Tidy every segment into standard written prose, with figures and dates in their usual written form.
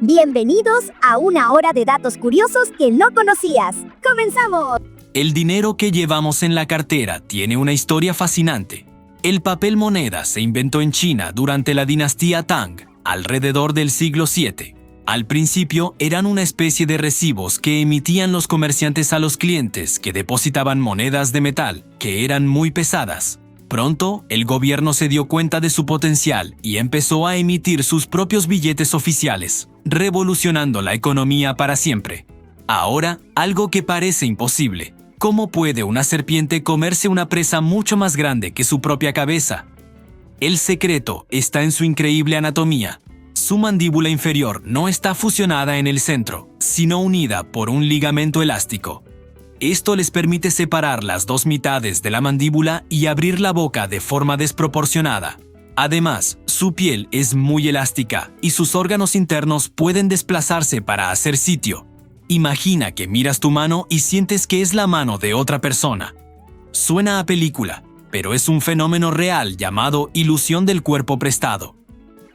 Bienvenidos a una hora de datos curiosos que no conocías. ¡Comenzamos! El dinero que llevamos en la cartera tiene una historia fascinante. El papel moneda se inventó en China durante la dinastía Tang, alrededor del siglo VII. Al principio eran una especie de recibos que emitían los comerciantes a los clientes que depositaban monedas de metal, que eran muy pesadas. Pronto, el gobierno se dio cuenta de su potencial y empezó a emitir sus propios billetes oficiales, revolucionando la economía para siempre. Ahora, algo que parece imposible. ¿Cómo puede una serpiente comerse una presa mucho más grande que su propia cabeza? El secreto está en su increíble anatomía. Su mandíbula inferior no está fusionada en el centro, sino unida por un ligamento elástico. Esto les permite separar las dos mitades de la mandíbula y abrir la boca de forma desproporcionada. Además, su piel es muy elástica y sus órganos internos pueden desplazarse para hacer sitio. Imagina que miras tu mano y sientes que es la mano de otra persona. Suena a película, pero es un fenómeno real llamado ilusión del cuerpo prestado.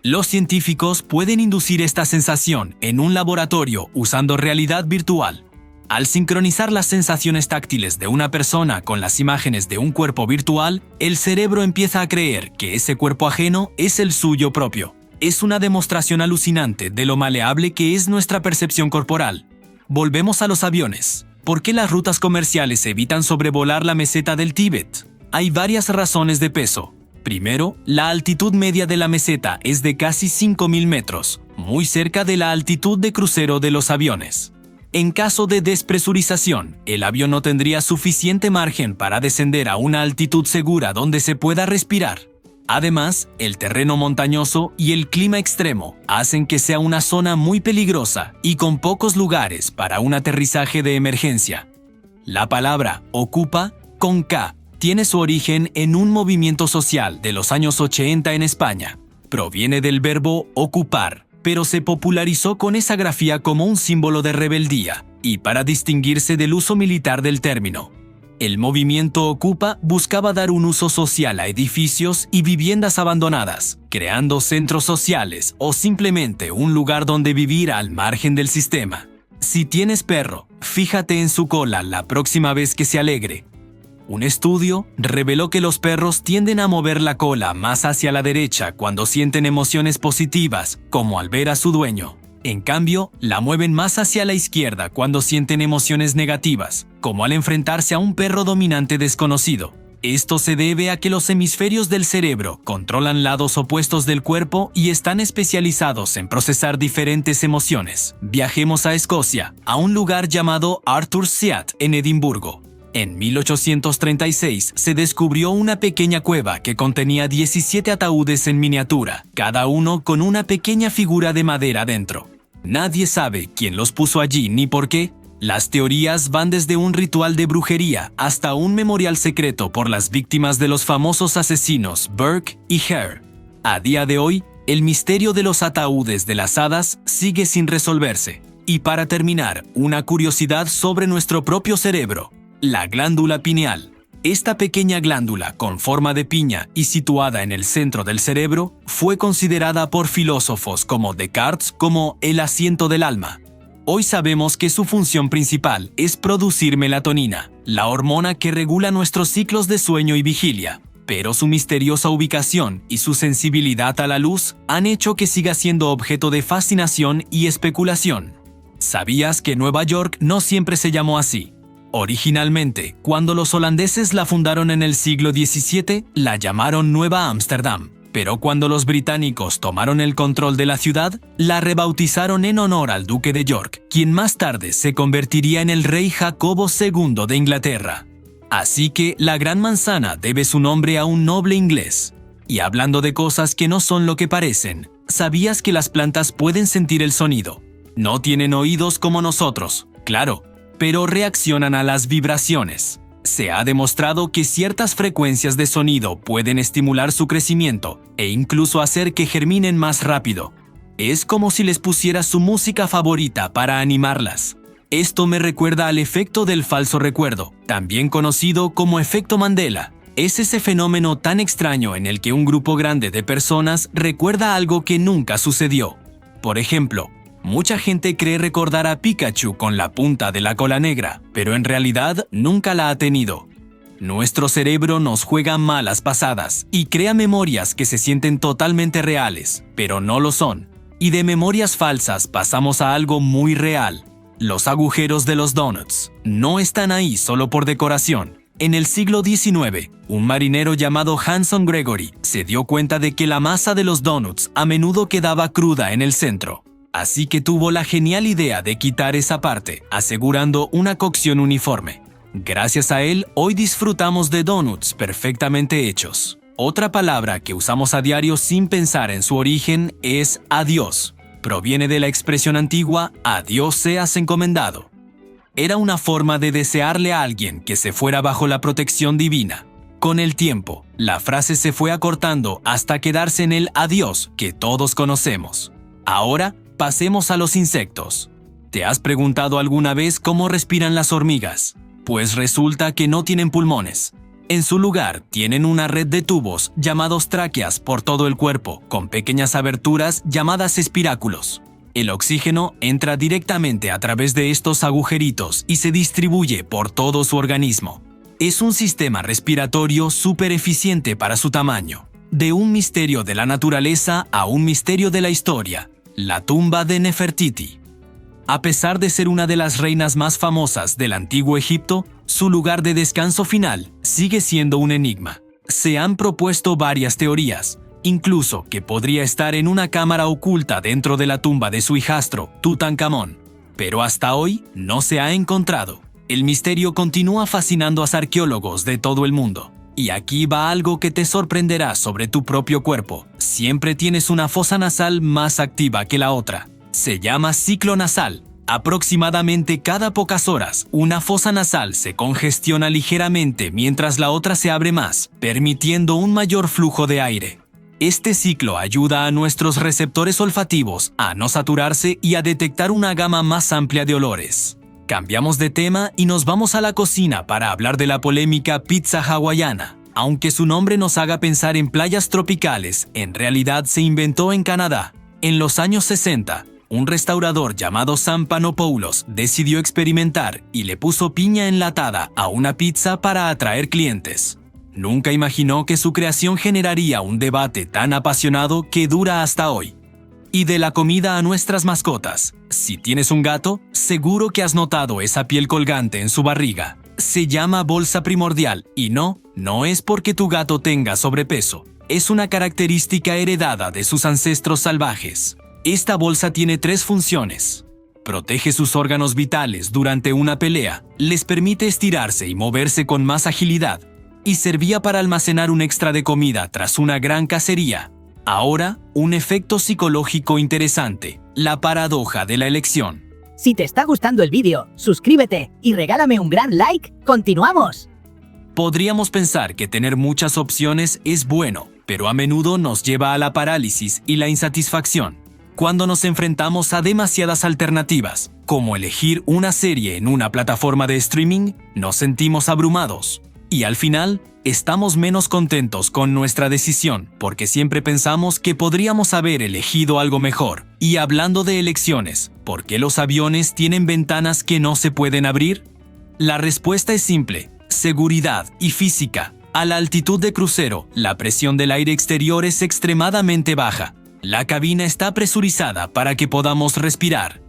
Los científicos pueden inducir esta sensación en un laboratorio usando realidad virtual. Al sincronizar las sensaciones táctiles de una persona con las imágenes de un cuerpo virtual, el cerebro empieza a creer que ese cuerpo ajeno es el suyo propio. Es una demostración alucinante de lo maleable que es nuestra percepción corporal. Volvemos a los aviones. ¿Por qué las rutas comerciales evitan sobrevolar la meseta del Tíbet? Hay varias razones de peso. Primero, la altitud media de la meseta es de casi 5.000 metros, muy cerca de la altitud de crucero de los aviones. En caso de despresurización, el avión no tendría suficiente margen para descender a una altitud segura donde se pueda respirar. Además, el terreno montañoso y el clima extremo hacen que sea una zona muy peligrosa y con pocos lugares para un aterrizaje de emergencia. La palabra ocupa, con K, tiene su origen en un movimiento social de los años 80 en España. Proviene del verbo ocupar, pero se popularizó con esa grafía como un símbolo de rebeldía y para distinguirse del uso militar del término. El movimiento Ocupa buscaba dar un uso social a edificios y viviendas abandonadas, creando centros sociales o simplemente un lugar donde vivir al margen del sistema. Si tienes perro, fíjate en su cola la próxima vez que se alegre. Un estudio reveló que los perros tienden a mover la cola más hacia la derecha cuando sienten emociones positivas, como al ver a su dueño. En cambio, la mueven más hacia la izquierda cuando sienten emociones negativas, como al enfrentarse a un perro dominante desconocido. Esto se debe a que los hemisferios del cerebro controlan lados opuestos del cuerpo y están especializados en procesar diferentes emociones. Viajemos a Escocia, a un lugar llamado Arthur's Seat en Edimburgo. En 1836 se descubrió una pequeña cueva que contenía 17 ataúdes en miniatura, cada uno con una pequeña figura de madera dentro. Nadie sabe quién los puso allí ni por qué. Las teorías van desde un ritual de brujería hasta un memorial secreto por las víctimas de los famosos asesinos Burke y Hare. A día de hoy, el misterio de los ataúdes de las hadas sigue sin resolverse. Y para terminar, una curiosidad sobre nuestro propio cerebro. La glándula pineal. Esta pequeña glándula con forma de piña y situada en el centro del cerebro fue considerada por filósofos como Descartes como el asiento del alma. Hoy sabemos que su función principal es producir melatonina, la hormona que regula nuestros ciclos de sueño y vigilia, pero su misteriosa ubicación y su sensibilidad a la luz han hecho que siga siendo objeto de fascinación y especulación. ¿Sabías que Nueva York no siempre se llamó así? Originalmente, cuando los holandeses la fundaron en el siglo XVII, la llamaron Nueva Ámsterdam, pero cuando los británicos tomaron el control de la ciudad, la rebautizaron en honor al duque de York, quien más tarde se convertiría en el rey Jacobo II de Inglaterra. Así que la Gran Manzana debe su nombre a un noble inglés. Y hablando de cosas que no son lo que parecen, ¿sabías que las plantas pueden sentir el sonido? No tienen oídos como nosotros, claro, pero reaccionan a las vibraciones. Se ha demostrado que ciertas frecuencias de sonido pueden estimular su crecimiento e incluso hacer que germinen más rápido. Es como si les pusiera su música favorita para animarlas. Esto me recuerda al efecto del falso recuerdo, también conocido como efecto Mandela. Es ese fenómeno tan extraño en el que un grupo grande de personas recuerda algo que nunca sucedió. Por ejemplo, Mucha gente cree recordar a Pikachu con la punta de la cola negra, pero en realidad nunca la ha tenido. Nuestro cerebro nos juega malas pasadas y crea memorias que se sienten totalmente reales, pero no lo son. Y de memorias falsas pasamos a algo muy real. Los agujeros de los donuts no están ahí solo por decoración. En el siglo XIX, un marinero llamado Hanson Gregory se dio cuenta de que la masa de los donuts a menudo quedaba cruda en el centro. Así que tuvo la genial idea de quitar esa parte, asegurando una cocción uniforme. Gracias a él, hoy disfrutamos de donuts perfectamente hechos. Otra palabra que usamos a diario sin pensar en su origen es adiós. Proviene de la expresión antigua «a Dios seas encomendado». Era una forma de desearle a alguien que se fuera bajo la protección divina. Con el tiempo, la frase se fue acortando hasta quedarse en el adiós que todos conocemos. Ahora, pasemos a los insectos. ¿Te has preguntado alguna vez cómo respiran las hormigas? Pues resulta que no tienen pulmones. En su lugar, tienen una red de tubos llamados tráqueas por todo el cuerpo, con pequeñas aberturas llamadas espiráculos. El oxígeno entra directamente a través de estos agujeritos y se distribuye por todo su organismo. Es un sistema respiratorio súper eficiente para su tamaño. De un misterio de la naturaleza a un misterio de la historia. La tumba de Nefertiti. A pesar de ser una de las reinas más famosas del antiguo Egipto, su lugar de descanso final sigue siendo un enigma. Se han propuesto varias teorías, incluso que podría estar en una cámara oculta dentro de la tumba de su hijastro, Tutankamón. Pero hasta hoy no se ha encontrado. El misterio continúa fascinando a los arqueólogos de todo el mundo. Y aquí va algo que te sorprenderá sobre tu propio cuerpo. Siempre tienes una fosa nasal más activa que la otra. Se llama ciclo nasal. Aproximadamente cada pocas horas, una fosa nasal se congestiona ligeramente mientras la otra se abre más, permitiendo un mayor flujo de aire. Este ciclo ayuda a nuestros receptores olfativos a no saturarse y a detectar una gama más amplia de olores. Cambiamos de tema y nos vamos a la cocina para hablar de la polémica pizza hawaiana. Aunque su nombre nos haga pensar en playas tropicales, en realidad se inventó en Canadá. En los años 60, un restaurador llamado Sam Panopoulos decidió experimentar y le puso piña enlatada a una pizza para atraer clientes. Nunca imaginó que su creación generaría un debate tan apasionado que dura hasta hoy. Y de la comida a nuestras mascotas. Si tienes un gato, seguro que has notado esa piel colgante en su barriga. Se llama bolsa primordial y no es porque tu gato tenga sobrepeso. Es una característica heredada de sus ancestros salvajes. Esta bolsa tiene 3 funciones. Protege sus órganos vitales durante una pelea, les permite estirarse y moverse con más agilidad, y servía para almacenar un extra de comida tras una gran cacería. Ahora, un efecto psicológico interesante, la paradoja de la elección. Si te está gustando el vídeo, suscríbete y regálame un gran like. ¡Continuamos! Podríamos pensar que tener muchas opciones es bueno, pero a menudo nos lleva a la parálisis y la insatisfacción. Cuando nos enfrentamos a demasiadas alternativas, como elegir una serie en una plataforma de streaming, nos sentimos abrumados. Y al final, estamos menos contentos con nuestra decisión porque siempre pensamos que podríamos haber elegido algo mejor. Y hablando de elecciones, ¿por qué los aviones tienen ventanas que no se pueden abrir? La respuesta es simple: seguridad y física. A la altitud de crucero, la presión del aire exterior es extremadamente baja. La cabina está presurizada para que podamos respirar.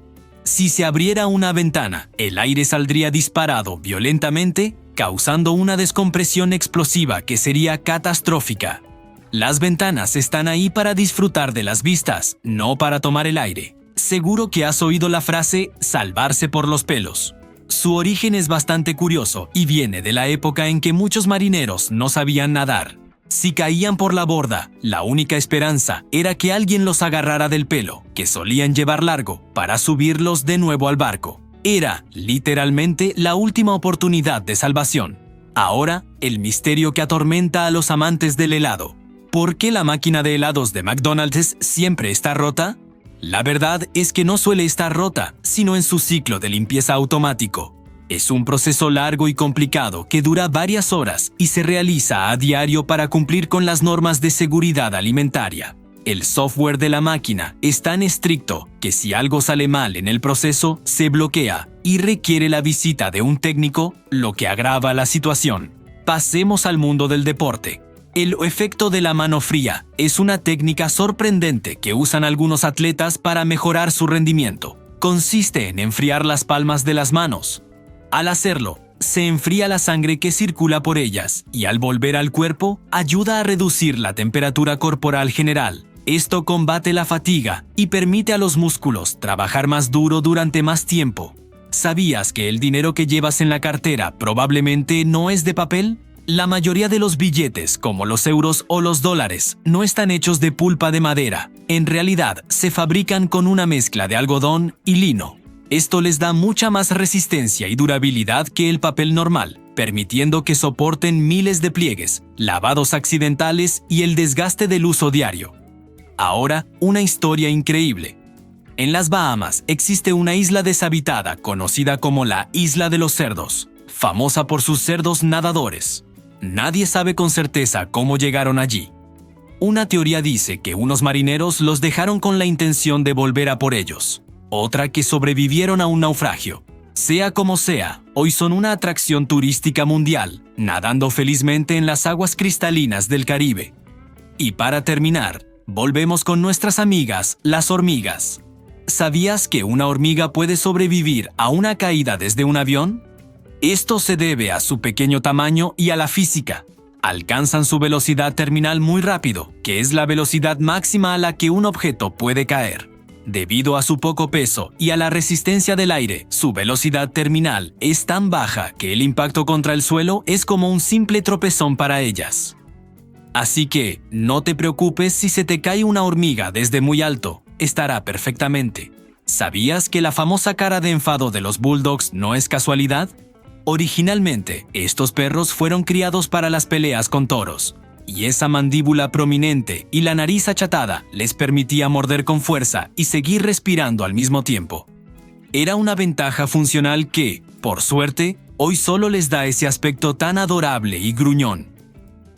Si se abriera una ventana, el aire saldría disparado violentamente, causando una descompresión explosiva que sería catastrófica. Las ventanas están ahí para disfrutar de las vistas, no para tomar el aire. Seguro que has oído la frase «salvarse por los pelos». Su origen es bastante curioso y viene de la época en que muchos marineros no sabían nadar. Si caían por la borda, la única esperanza era que alguien los agarrara del pelo, que solían llevar largo, para subirlos de nuevo al barco. Era, literalmente, la última oportunidad de salvación. Ahora, el misterio que atormenta a los amantes del helado. ¿Por qué la máquina de helados de McDonald's siempre está rota? La verdad es que no suele estar rota, sino en su ciclo de limpieza automático. Es un proceso largo y complicado que dura varias horas y se realiza a diario para cumplir con las normas de seguridad alimentaria. El software de la máquina es tan estricto que si algo sale mal en el proceso, se bloquea y requiere la visita de un técnico, lo que agrava la situación. Pasemos al mundo del deporte. El efecto de la mano fría es una técnica sorprendente que usan algunos atletas para mejorar su rendimiento. Consiste en enfriar las palmas de las manos. Al hacerlo, se enfría la sangre que circula por ellas y al volver al cuerpo, ayuda a reducir la temperatura corporal general. Esto combate la fatiga y permite a los músculos trabajar más duro durante más tiempo. ¿Sabías que el dinero que llevas en la cartera probablemente no es de papel? La mayoría de los billetes, como los euros o los dólares, no están hechos de pulpa de madera. En realidad, se fabrican con una mezcla de algodón y lino. Esto les da mucha más resistencia y durabilidad que el papel normal, permitiendo que soporten miles de pliegues, lavados accidentales y el desgaste del uso diario. Ahora, una historia increíble. En las Bahamas existe una isla deshabitada conocida como la Isla de los Cerdos, famosa por sus cerdos nadadores. Nadie sabe con certeza cómo llegaron allí. Una teoría dice que unos marineros los dejaron con la intención de volver a por ellos. Otra que sobrevivieron a un naufragio. Sea como sea, hoy son una atracción turística mundial, nadando felizmente en las aguas cristalinas del Caribe. Y para terminar, volvemos con nuestras amigas, las hormigas. ¿Sabías que una hormiga puede sobrevivir a una caída desde un avión? Esto se debe a su pequeño tamaño y a la física. Alcanzan su velocidad terminal muy rápido, que es la velocidad máxima a la que un objeto puede caer. Debido a su poco peso y a la resistencia del aire, su velocidad terminal es tan baja que el impacto contra el suelo es como un simple tropezón para ellas. Así que, no te preocupes si se te cae una hormiga desde muy alto, estará perfectamente. ¿Sabías que la famosa cara de enfado de los bulldogs no es casualidad? Originalmente, estos perros fueron criados para las peleas con toros, y esa mandíbula prominente y la nariz achatada les permitía morder con fuerza y seguir respirando al mismo tiempo. Era una ventaja funcional que, por suerte, hoy solo les da ese aspecto tan adorable y gruñón.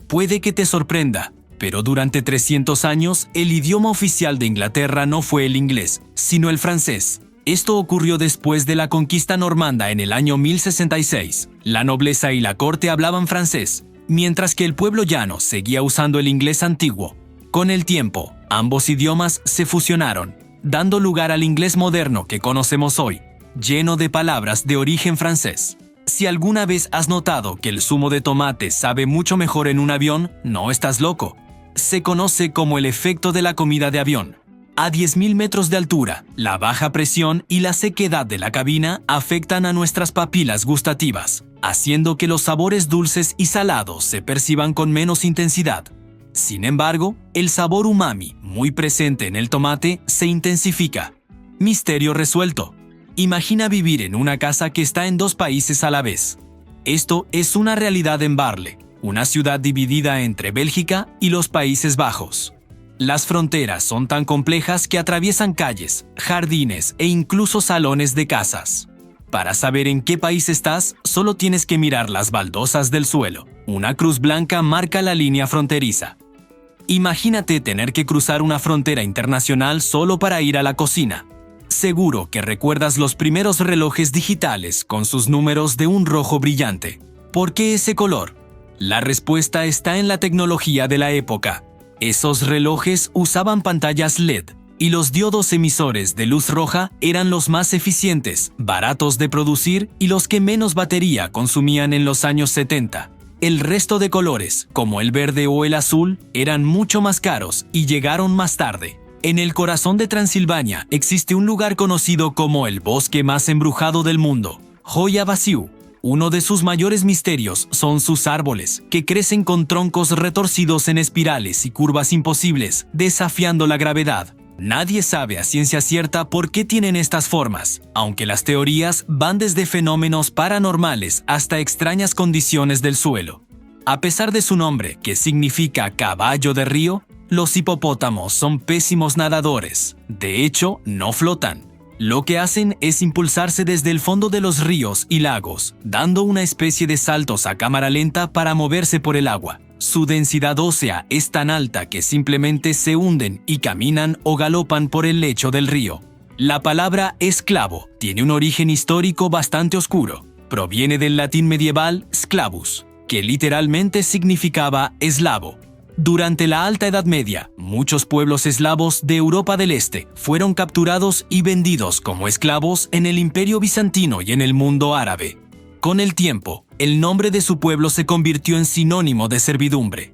Puede que te sorprenda, pero durante 300 años el idioma oficial de Inglaterra no fue el inglés, sino el francés. Esto ocurrió después de la conquista normanda en el año 1066. La nobleza y la corte hablaban francés, mientras que el pueblo llano seguía usando el inglés antiguo. Con el tiempo, ambos idiomas se fusionaron, dando lugar al inglés moderno que conocemos hoy, lleno de palabras de origen francés. Si alguna vez has notado que el zumo de tomate sabe mucho mejor en un avión, no estás loco. Se conoce como el efecto de la comida de avión. A 10.000 metros de altura, la baja presión y la sequedad de la cabina afectan a nuestras papilas gustativas, haciendo que los sabores dulces y salados se perciban con menos intensidad. Sin embargo, el sabor umami, muy presente en el tomate, se intensifica. Misterio resuelto. Imagina vivir en una casa que está en 2 países a la vez. Esto es una realidad en Barle, una ciudad dividida entre Bélgica y los Países Bajos. Las fronteras son tan complejas que atraviesan calles, jardines e incluso salones de casas. Para saber en qué país estás, solo tienes que mirar las baldosas del suelo. Una cruz blanca marca la línea fronteriza. Imagínate tener que cruzar una frontera internacional solo para ir a la cocina. Seguro que recuerdas los primeros relojes digitales con sus números de un rojo brillante. ¿Por qué ese color? La respuesta está en la tecnología de la época. Esos relojes usaban pantallas LED, y los diodos emisores de luz roja eran los más eficientes, baratos de producir y los que menos batería consumían en los años 70. El resto de colores, como el verde o el azul, eran mucho más caros y llegaron más tarde. En el corazón de Transilvania existe un lugar conocido como el bosque más embrujado del mundo, Hoia Baciu. Uno de sus mayores misterios son sus árboles, que crecen con troncos retorcidos en espirales y curvas imposibles, desafiando la gravedad. Nadie sabe a ciencia cierta por qué tienen estas formas, aunque las teorías van desde fenómenos paranormales hasta extrañas condiciones del suelo. A pesar de su nombre, que significa caballo de río, los hipopótamos son pésimos nadadores. De hecho, no flotan. Lo que hacen es impulsarse desde el fondo de los ríos y lagos, dando una especie de saltos a cámara lenta para moverse por el agua. Su densidad ósea es tan alta que simplemente se hunden y caminan o galopan por el lecho del río. La palabra esclavo tiene un origen histórico bastante oscuro. Proviene del latín medieval sclavus, que literalmente significaba eslavo. Durante la Alta Edad Media, muchos pueblos eslavos de Europa del Este fueron capturados y vendidos como esclavos en el Imperio Bizantino y en el mundo árabe. Con el tiempo, el nombre de su pueblo se convirtió en sinónimo de servidumbre.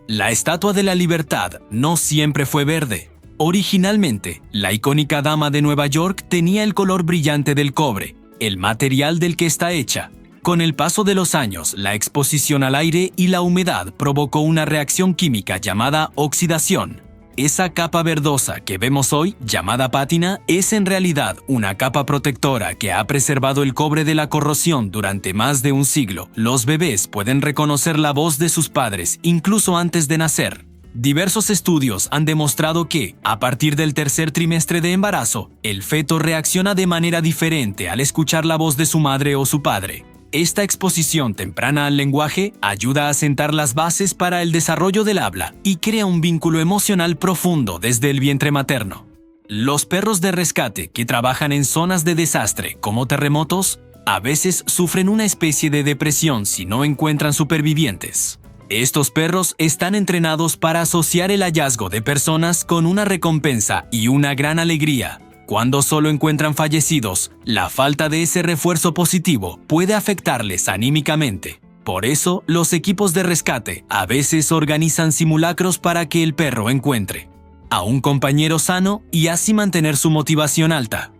La Estatua de la Libertad no siempre fue verde. Originalmente, la icónica Dama de Nueva York tenía el color brillante del cobre, el material del que está hecha. Con el paso de los años, la exposición al aire y la humedad provocó una reacción química llamada oxidación. Esa capa verdosa que vemos hoy, llamada pátina, es en realidad una capa protectora que ha preservado el cobre de la corrosión durante más de un siglo. Los bebés pueden reconocer la voz de sus padres incluso antes de nacer. Diversos estudios han demostrado que, a partir del tercer trimestre de embarazo, el feto reacciona de manera diferente al escuchar la voz de su madre o su padre. Esta exposición temprana al lenguaje ayuda a sentar las bases para el desarrollo del habla y crea un vínculo emocional profundo desde el vientre materno. Los perros de rescate que trabajan en zonas de desastre, como terremotos, a veces sufren una especie de depresión si no encuentran supervivientes. Estos perros están entrenados para asociar el hallazgo de personas con una recompensa y una gran alegría. Cuando solo encuentran fallecidos, la falta de ese refuerzo positivo puede afectarles anímicamente. Por eso, los equipos de rescate a veces organizan simulacros para que el perro encuentre a un compañero sano y así mantener su motivación alta.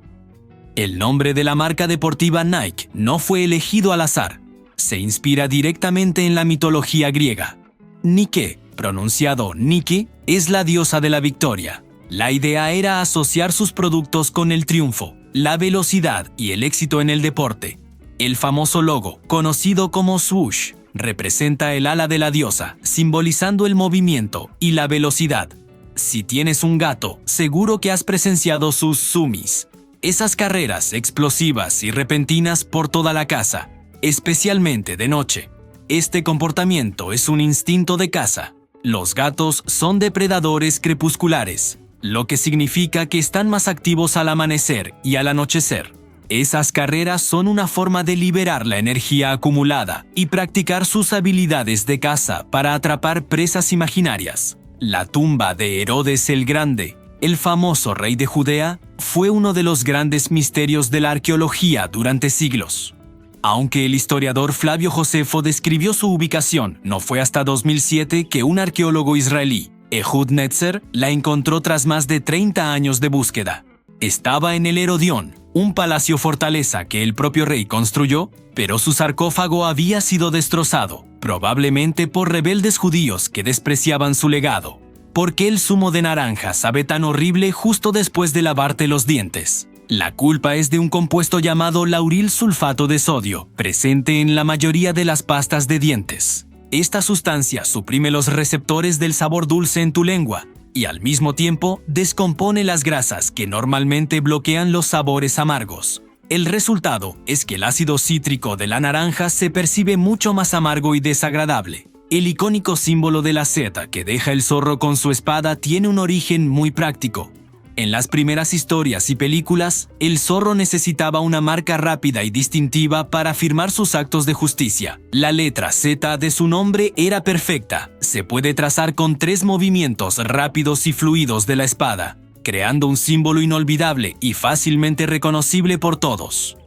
El nombre de la marca deportiva Nike no fue elegido al azar. Se inspira directamente en la mitología griega. Nike, pronunciado Nike, es la diosa de la victoria. La idea era asociar sus productos con el triunfo, la velocidad y el éxito en el deporte. El famoso logo, conocido como swoosh, representa el ala de la diosa, simbolizando el movimiento y la velocidad. Si tienes un gato, seguro que has presenciado sus zoomies, esas carreras explosivas y repentinas por toda la casa, especialmente de noche. Este comportamiento es un instinto de caza. Los gatos son depredadores crepusculares, lo que significa que están más activos al amanecer y al anochecer. Esas carreras son una forma de liberar la energía acumulada y practicar sus habilidades de caza para atrapar presas imaginarias. La tumba de Herodes el Grande, el famoso rey de Judea, fue uno de los grandes misterios de la arqueología durante siglos. Aunque el historiador Flavio Josefo describió su ubicación, no fue hasta 2007 que un arqueólogo israelí, Ehud Netzer, la encontró tras más de 30 años de búsqueda. Estaba en el Herodión, un palacio fortaleza que el propio rey construyó, pero su sarcófago había sido destrozado, probablemente por rebeldes judíos que despreciaban su legado. ¿Por qué el zumo de naranja sabe tan horrible justo después de lavarte los dientes? La culpa es de un compuesto llamado lauril sulfato de sodio, presente en la mayoría de las pastas de dientes. Esta sustancia suprime los receptores del sabor dulce en tu lengua y al mismo tiempo descompone las grasas que normalmente bloquean los sabores amargos. El resultado es que el ácido cítrico de la naranja se percibe mucho más amargo y desagradable. El icónico símbolo de la seta que deja el zorro con su espada tiene un origen muy práctico. En las primeras historias y películas, el zorro necesitaba una marca rápida y distintiva para afirmar sus actos de justicia. La letra Z de su nombre era perfecta. Se puede trazar con 3 movimientos rápidos y fluidos de la espada, creando un símbolo inolvidable y fácilmente reconocible por todos.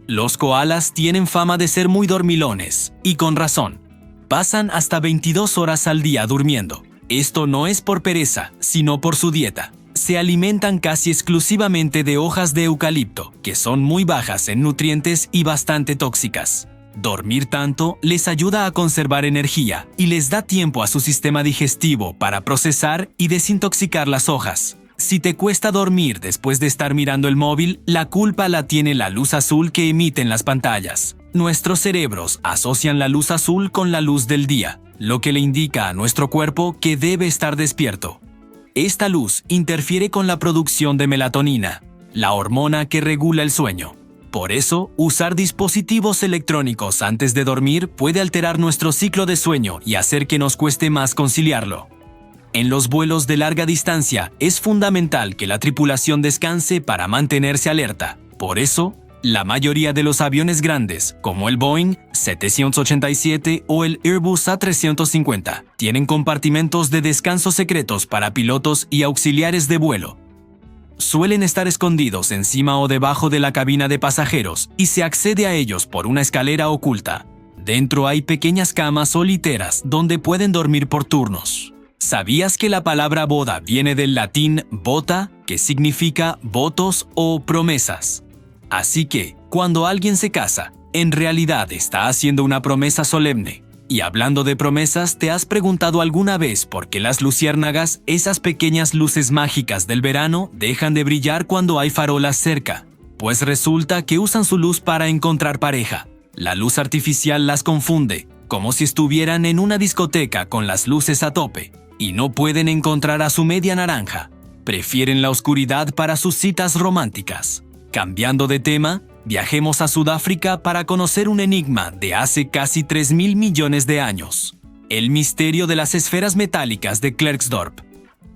Los koalas tienen fama de ser muy dormilones, y con razón. Pasan hasta 22 horas al día durmiendo. Esto no es por pereza, sino por su dieta. Se alimentan casi exclusivamente de hojas de eucalipto, que son muy bajas en nutrientes y bastante tóxicas. Dormir tanto les ayuda a conservar energía y les da tiempo a su sistema digestivo para procesar y desintoxicar las hojas. Si te cuesta dormir después de estar mirando el móvil, la culpa la tiene la luz azul que emiten las pantallas. Nuestros cerebros asocian la luz azul con la luz del día, lo que le indica a nuestro cuerpo que debe estar despierto. Esta luz interfiere con la producción de melatonina, la hormona que regula el sueño. Por eso, usar dispositivos electrónicos antes de dormir puede alterar nuestro ciclo de sueño y hacer que nos cueste más conciliarlo. En los vuelos de larga distancia es fundamental que la tripulación descanse para mantenerse alerta. Por eso, la mayoría de los aviones grandes, como el Boeing 787 o el Airbus A350, tienen compartimentos de descanso secretos para pilotos y auxiliares de vuelo. Suelen estar escondidos encima o debajo de la cabina de pasajeros y se accede a ellos por una escalera oculta. Dentro hay pequeñas camas o literas donde pueden dormir por turnos. ¿Sabías que la palabra boda viene del latín vota, que significa votos o promesas? Así que, cuando alguien se casa, en realidad está haciendo una promesa solemne. Y hablando de promesas, ¿te has preguntado alguna vez por qué las luciérnagas, esas pequeñas luces mágicas del verano, dejan de brillar cuando hay farolas cerca? Pues resulta que usan su luz para encontrar pareja. La luz artificial las confunde, como si estuvieran en una discoteca con las luces a tope, y no pueden encontrar a su media naranja. Prefieren la oscuridad para sus citas románticas. Cambiando de tema, viajemos a Sudáfrica para conocer un enigma de hace casi 3.000 millones de años. El misterio de las esferas metálicas de Klerksdorp.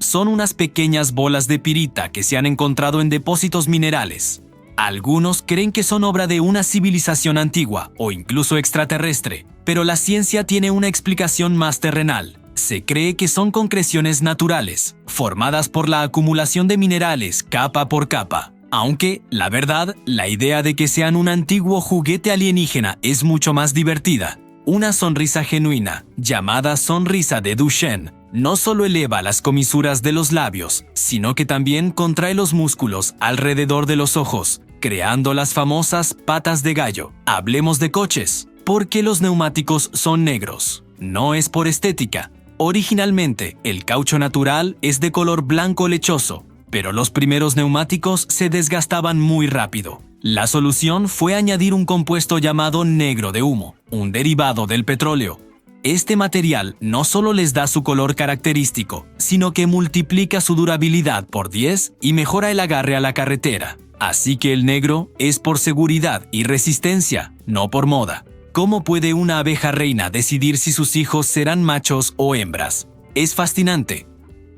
Son unas pequeñas bolas de pirita que se han encontrado en depósitos minerales. Algunos creen que son obra de una civilización antigua o incluso extraterrestre, pero la ciencia tiene una explicación más terrenal. Se cree que son concreciones naturales, formadas por la acumulación de minerales capa por capa. Aunque, la verdad, la idea de que sean un antiguo juguete alienígena es mucho más divertida. Una sonrisa genuina, llamada sonrisa de Duchenne, no solo eleva las comisuras de los labios, sino que también contrae los músculos alrededor de los ojos, creando las famosas patas de gallo. Hablemos de coches. ¿Por qué los neumáticos son negros? No es por estética. Originalmente, el caucho natural es de color blanco lechoso, pero los primeros neumáticos se desgastaban muy rápido. La solución fue añadir un compuesto llamado negro de humo, un derivado del petróleo. Este material no solo les da su color característico, sino que multiplica su durabilidad por 10 y mejora el agarre a la carretera. Así que el negro es por seguridad y resistencia, no por moda. ¿Cómo puede una abeja reina decidir si sus hijos serán machos o hembras? Es fascinante.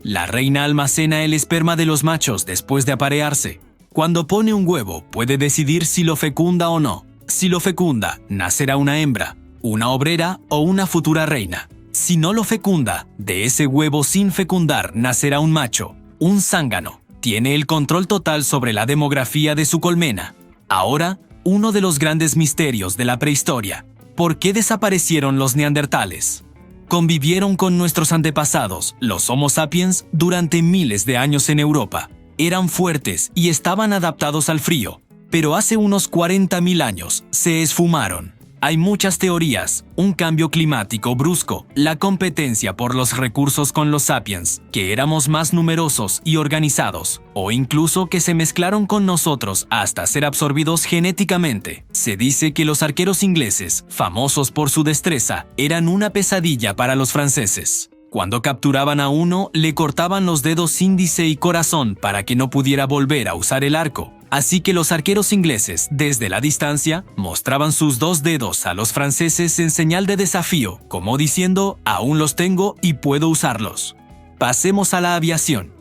La reina almacena el esperma de los machos después de aparearse. Cuando pone un huevo, puede decidir si lo fecunda o no. Si lo fecunda, nacerá una hembra, una obrera o una futura reina. Si no lo fecunda, de ese huevo sin fecundar nacerá un macho, un zángano. Tiene el control total sobre la demografía de su colmena. Ahora, uno de los grandes misterios de la prehistoria. ¿Por qué desaparecieron los neandertales? Convivieron con nuestros antepasados, los Homo sapiens, durante miles de años en Europa. Eran fuertes y estaban adaptados al frío, pero hace unos 40.000 años se esfumaron. Hay muchas teorías: un cambio climático brusco, la competencia por los recursos con los sapiens, que éramos más numerosos y organizados, o incluso que se mezclaron con nosotros hasta ser absorbidos genéticamente. Se dice que los arqueros ingleses, famosos por su destreza, eran una pesadilla para los franceses. Cuando capturaban a uno, le cortaban los dedos índice y corazón para que no pudiera volver a usar el arco. Así que los arqueros ingleses, desde la distancia, mostraban sus 2 dedos a los franceses en señal de desafío, como diciendo: aún los tengo y puedo usarlos. Pasemos a la aviación.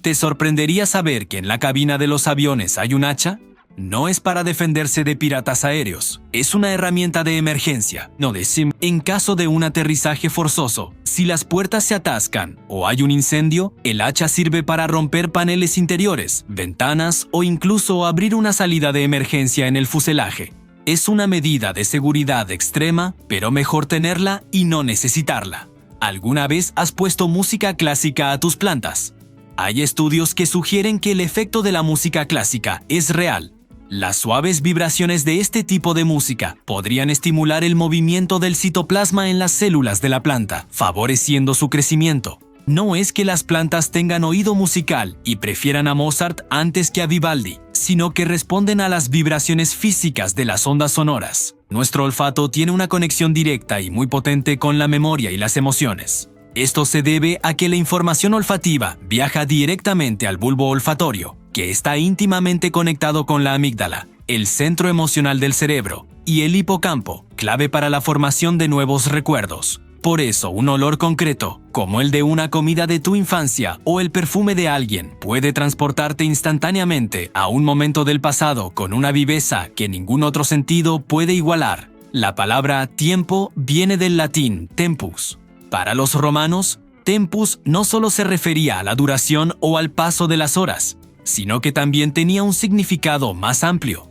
¿Te sorprendería saber que en la cabina de los aviones hay un hacha? No es para defenderse de piratas aéreos, es una herramienta de emergencia, no de sim. En caso de un aterrizaje forzoso, si las puertas se atascan o hay un incendio, el hacha sirve para romper paneles interiores, ventanas o incluso abrir una salida de emergencia en el fuselaje. Es una medida de seguridad extrema, pero mejor tenerla y no necesitarla. ¿Alguna vez has puesto música clásica a tus plantas? Hay estudios que sugieren que el efecto de la música clásica es real. Las suaves vibraciones de este tipo de música podrían estimular el movimiento del citoplasma en las células de la planta, favoreciendo su crecimiento. No es que las plantas tengan oído musical y prefieran a Mozart antes que a Vivaldi, sino que responden a las vibraciones físicas de las ondas sonoras. Nuestro olfato tiene una conexión directa y muy potente con la memoria y las emociones. Esto se debe a que la información olfativa viaja directamente al bulbo olfatorio, que está íntimamente conectado con la amígdala. el centro emocional del cerebro, y el hipocampo, clave para la formación de nuevos recuerdos. Por eso, un olor concreto, como el de una comida de tu infancia o el perfume de alguien, puede transportarte instantáneamente a un momento del pasado con una viveza que ningún otro sentido puede igualar. La palabra tiempo viene del latín tempus. Para los romanos, tempus no solo se refería a la duración o al paso de las horas, sino que también tenía un significado más amplio.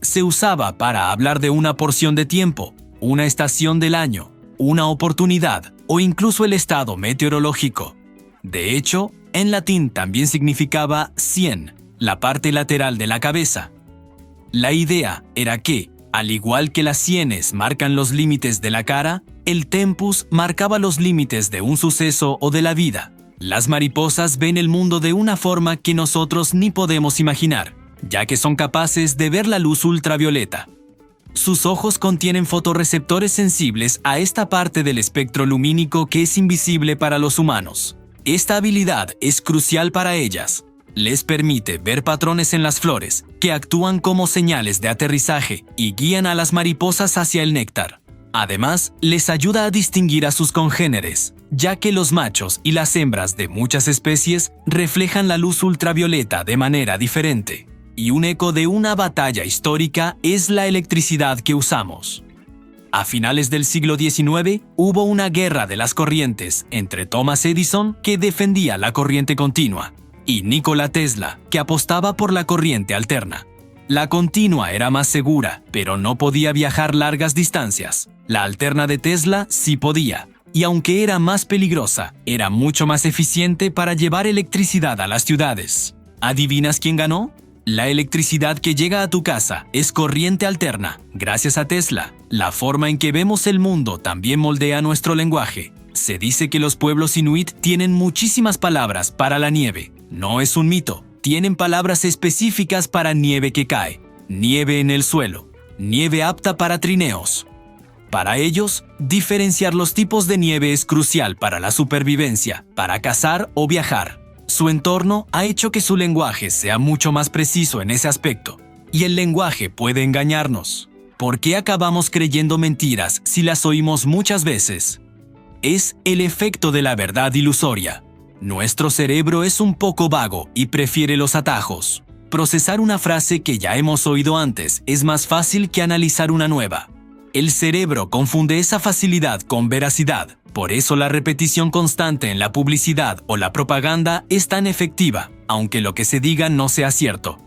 Se usaba para hablar de una porción de tiempo, una estación del año, una oportunidad o incluso el estado meteorológico. De hecho, en latín también significaba sien, la parte lateral de la cabeza. La idea era que, al igual que las sienes marcan los límites de la cara, el tempus marcaba los límites de un suceso o de la vida. Las mariposas ven el mundo de una forma que nosotros ni podemos imaginar, ya que son capaces de ver la luz ultravioleta. Sus ojos contienen fotorreceptores sensibles a esta parte del espectro lumínico que es invisible para los humanos. Esta habilidad es crucial para ellas. Les permite ver patrones en las flores, que actúan como señales de aterrizaje y guían a las mariposas hacia el néctar. Además, les ayuda a distinguir a sus congéneres, ya que los machos y las hembras de muchas especies reflejan la luz ultravioleta de manera diferente. Y un eco de una batalla histórica es la electricidad que usamos. A finales del siglo XIX hubo una guerra de las corrientes entre Thomas Edison, que defendía la corriente continua, y Nikola Tesla, que apostaba por la corriente alterna. La continua era más segura, pero no podía viajar largas distancias. La alterna de Tesla sí podía, y aunque era más peligrosa, era mucho más eficiente para llevar electricidad a las ciudades. ¿Adivinas quién ganó? La electricidad que llega a tu casa es corriente alterna, gracias a Tesla. La forma en que vemos el mundo también moldea nuestro lenguaje. Se dice que los pueblos inuit tienen muchísimas palabras para la nieve. No es un mito, tienen palabras específicas para nieve que cae, nieve en el suelo, nieve apta para trineos. Para ellos, diferenciar los tipos de nieve es crucial para la supervivencia, para cazar o viajar. Su entorno ha hecho que su lenguaje sea mucho más preciso en ese aspecto. Y el lenguaje puede engañarnos. ¿Por qué acabamos creyendo mentiras si las oímos muchas veces? Es el efecto de la verdad ilusoria. Nuestro cerebro es un poco vago y prefiere los atajos. Procesar una frase que ya hemos oído antes es más fácil que analizar una nueva. El cerebro confunde esa facilidad con veracidad. Por eso la repetición constante en la publicidad o la propaganda es tan efectiva, aunque lo que se diga no sea cierto.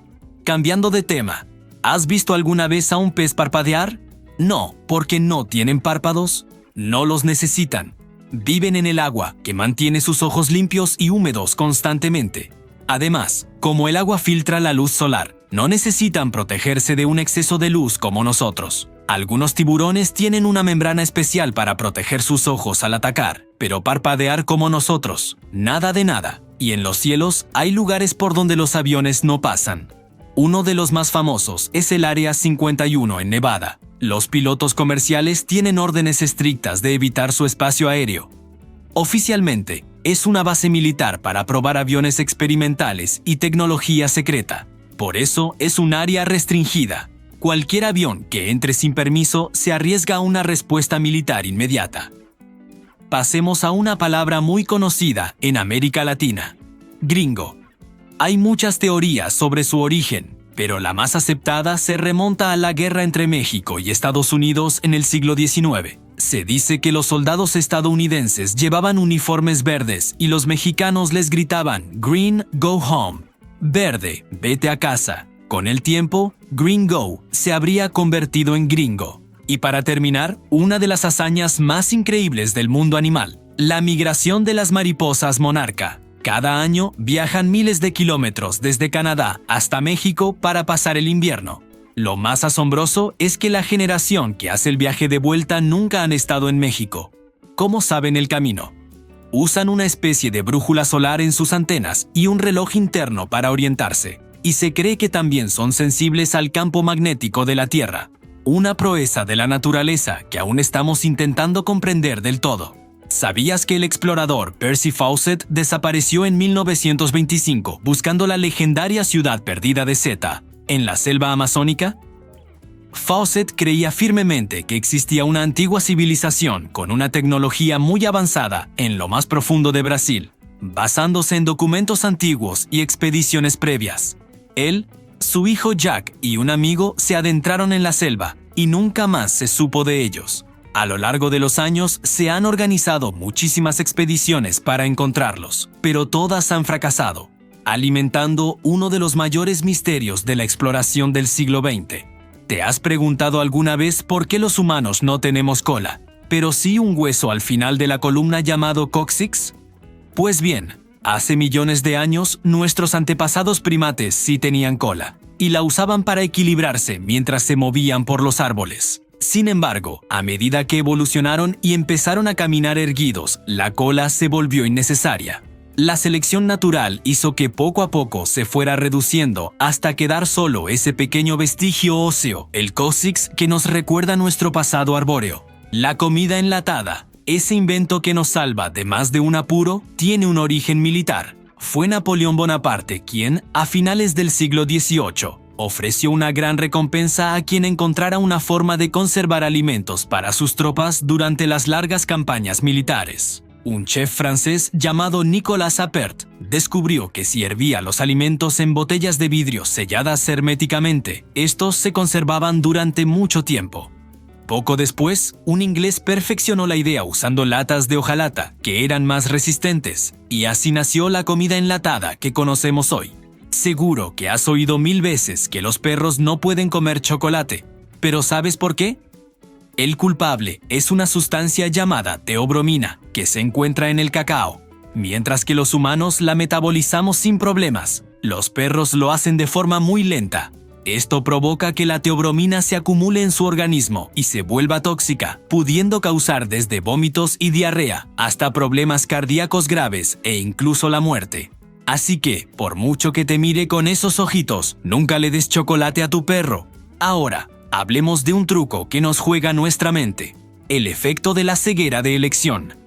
Cambiando de tema, ¿has visto alguna vez a un pez parpadear? No, porque no tienen párpados, no los necesitan. Viven en el agua, que mantiene sus ojos limpios y húmedos constantemente. Además, como el agua filtra la luz solar, no necesitan protegerse de un exceso de luz como nosotros. Algunos tiburones tienen una membrana especial para proteger sus ojos al atacar, pero parpadear como nosotros, nada de nada. Y en los cielos hay lugares por donde los aviones no pasan. Uno de los más famosos es el Área 51 en Nevada. Los pilotos comerciales tienen órdenes estrictas de evitar su espacio aéreo. Oficialmente, es una base militar para probar aviones experimentales y tecnología secreta. Por eso es un área restringida. Cualquier avión que entre sin permiso se arriesga a una respuesta militar inmediata. Pasemos a una palabra muy conocida en América Latina: gringo. Hay muchas teorías sobre su origen, pero la más aceptada se remonta a la guerra entre México y Estados Unidos en el siglo XIX. Se dice que los soldados estadounidenses llevaban uniformes verdes y los mexicanos les gritaban "Green, go home", verde, vete a casa. Con el tiempo, gringo se habría convertido en gringo. Y para terminar, una de las hazañas más increíbles del mundo animal: la migración de las mariposas monarca. Cada año viajan miles de kilómetros desde Canadá hasta México para pasar el invierno. Lo más asombroso es que la generación que hace el viaje de vuelta nunca han estado en México. ¿Cómo saben el camino? Usan una especie de brújula solar en sus antenas y un reloj interno para orientarse. Y se cree que también son sensibles al campo magnético de la Tierra. Una proeza de la naturaleza que aún estamos intentando comprender del todo. ¿Sabías que el explorador Percy Fawcett desapareció en 1925 buscando la legendaria ciudad perdida de Zeta? ¿En la selva amazónica? Fawcett creía firmemente que existía una antigua civilización con una tecnología muy avanzada en lo más profundo de Brasil, basándose en documentos antiguos y expediciones previas. Él, su hijo Jack y un amigo se adentraron en la selva y nunca más se supo de ellos. A lo largo de los años se han organizado muchísimas expediciones para encontrarlos, pero todas han fracasado, alimentando uno de los mayores misterios de la exploración del siglo XX. ¿Te has preguntado alguna vez por qué los humanos no tenemos cola, pero sí un hueso al final de la columna llamado cóccix? Pues bien, hace millones de años nuestros antepasados primates sí tenían cola, y la usaban para equilibrarse mientras se movían por los árboles. Sin embargo, a medida que evolucionaron y empezaron a caminar erguidos, la cola se volvió innecesaria. La selección natural hizo que poco a poco se fuera reduciendo hasta quedar solo ese pequeño vestigio óseo, el cóccix, que nos recuerda nuestro pasado arbóreo. La comida enlatada, ese invento que nos salva de más de un apuro, tiene un origen militar. Fue Napoleón Bonaparte quien, a finales del siglo XVIII, ofreció una gran recompensa a quien encontrara una forma de conservar alimentos para sus tropas durante las largas campañas militares. Un chef francés llamado Nicolas Appert descubrió que si hervía los alimentos en botellas de vidrio selladas herméticamente, estos se conservaban durante mucho tiempo. Poco después, un inglés perfeccionó la idea usando latas de hojalata, que eran más resistentes, y así nació la comida enlatada que conocemos hoy. Seguro que has oído 1000 veces que los perros no pueden comer chocolate, pero ¿sabes por qué? El culpable es una sustancia llamada teobromina, que se encuentra en el cacao. Mientras que los humanos la metabolizamos sin problemas, los perros lo hacen de forma muy lenta. Esto provoca que la teobromina se acumule en su organismo y se vuelva tóxica, pudiendo causar desde vómitos y diarrea hasta problemas cardíacos graves e incluso la muerte. Así que, por mucho que te mire con esos ojitos, nunca le des chocolate a tu perro. Ahora, hablemos de un truco que nos juega nuestra mente: el efecto de la ceguera de elección.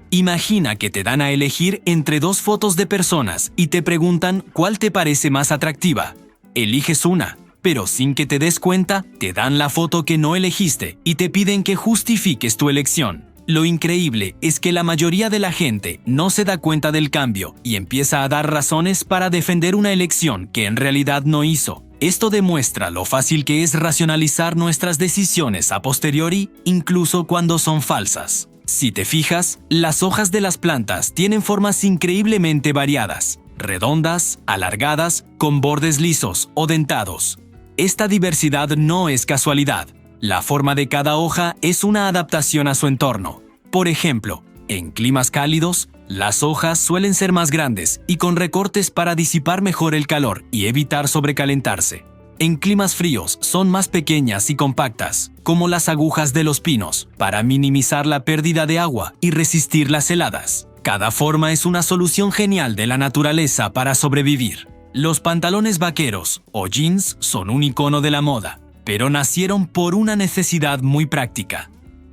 Imagina que te dan a elegir entre 2 fotos de personas y te preguntan cuál te parece más atractiva. Eliges una, pero sin que te des cuenta, te dan la foto que no elegiste y te piden que justifiques tu elección. Lo increíble es que la mayoría de la gente no se da cuenta del cambio y empieza a dar razones para defender una elección que en realidad no hizo. Esto demuestra lo fácil que es racionalizar nuestras decisiones a posteriori, incluso cuando son falsas. Si te fijas, las hojas de las plantas tienen formas increíblemente variadas: redondas, alargadas, con bordes lisos o dentados. Esta diversidad no es casualidad. La forma de cada hoja es una adaptación a su entorno. Por ejemplo, en climas cálidos, las hojas suelen ser más grandes y con recortes para disipar mejor el calor y evitar sobrecalentarse. En climas fríos son más pequeñas y compactas, como las agujas de los pinos, para minimizar la pérdida de agua y resistir las heladas. Cada forma es una solución genial de la naturaleza para sobrevivir. Los pantalones vaqueros o jeans son un icono de la moda, pero nacieron por una necesidad muy práctica.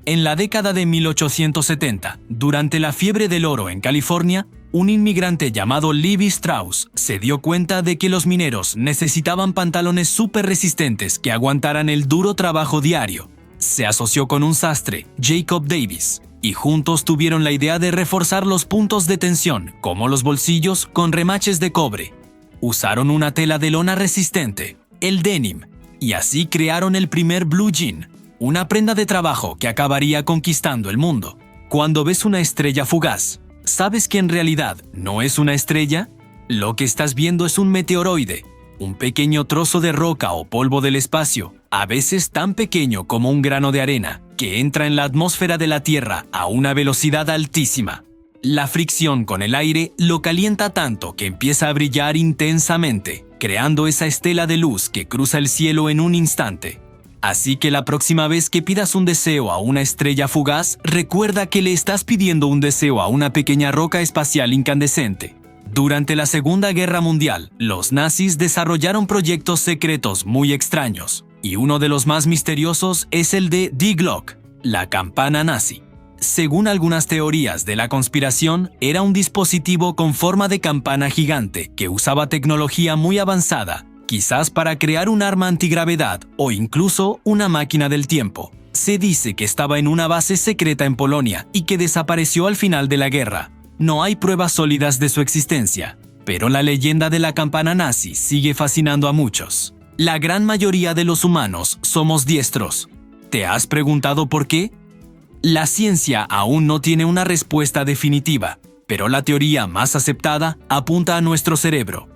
En la década de 1870, durante la fiebre del oro en California, un inmigrante llamado Levi Strauss se dio cuenta de que los mineros necesitaban pantalones súper resistentes que aguantaran el duro trabajo diario. Se asoció con un sastre, Jacob Davis, y juntos tuvieron la idea de reforzar los puntos de tensión, como los bolsillos, con remaches de cobre. Usaron una tela de lona resistente, el denim, y así crearon el primer blue jean, una prenda de trabajo que acabaría conquistando el mundo. Cuando ves una estrella fugaz, ¿sabes que en realidad no es una estrella? Lo que estás viendo es un meteoroide, un pequeño trozo de roca o polvo del espacio, a veces tan pequeño como un grano de arena, que entra en la atmósfera de la Tierra a una velocidad altísima. La fricción con el aire lo calienta tanto que empieza a brillar intensamente, creando esa estela de luz que cruza el cielo en un instante. Así que la próxima vez que pidas un deseo a una estrella fugaz, recuerda que le estás pidiendo un deseo a una pequeña roca espacial incandescente. Durante la Segunda Guerra Mundial, los nazis desarrollaron proyectos secretos muy extraños, y uno de los más misteriosos es el de Die Glock, la campana nazi. Según algunas teorías de la conspiración, era un dispositivo con forma de campana gigante que usaba tecnología muy avanzada quizás para crear un arma antigravedad o incluso una máquina del tiempo. Se dice que estaba en una base secreta en Polonia y que desapareció al final de la guerra. No hay pruebas sólidas de su existencia, pero la leyenda de la campana nazi sigue fascinando a muchos. La gran mayoría de los humanos somos diestros. ¿Te has preguntado por qué? La ciencia aún no tiene una respuesta definitiva, pero la teoría más aceptada apunta a nuestro cerebro.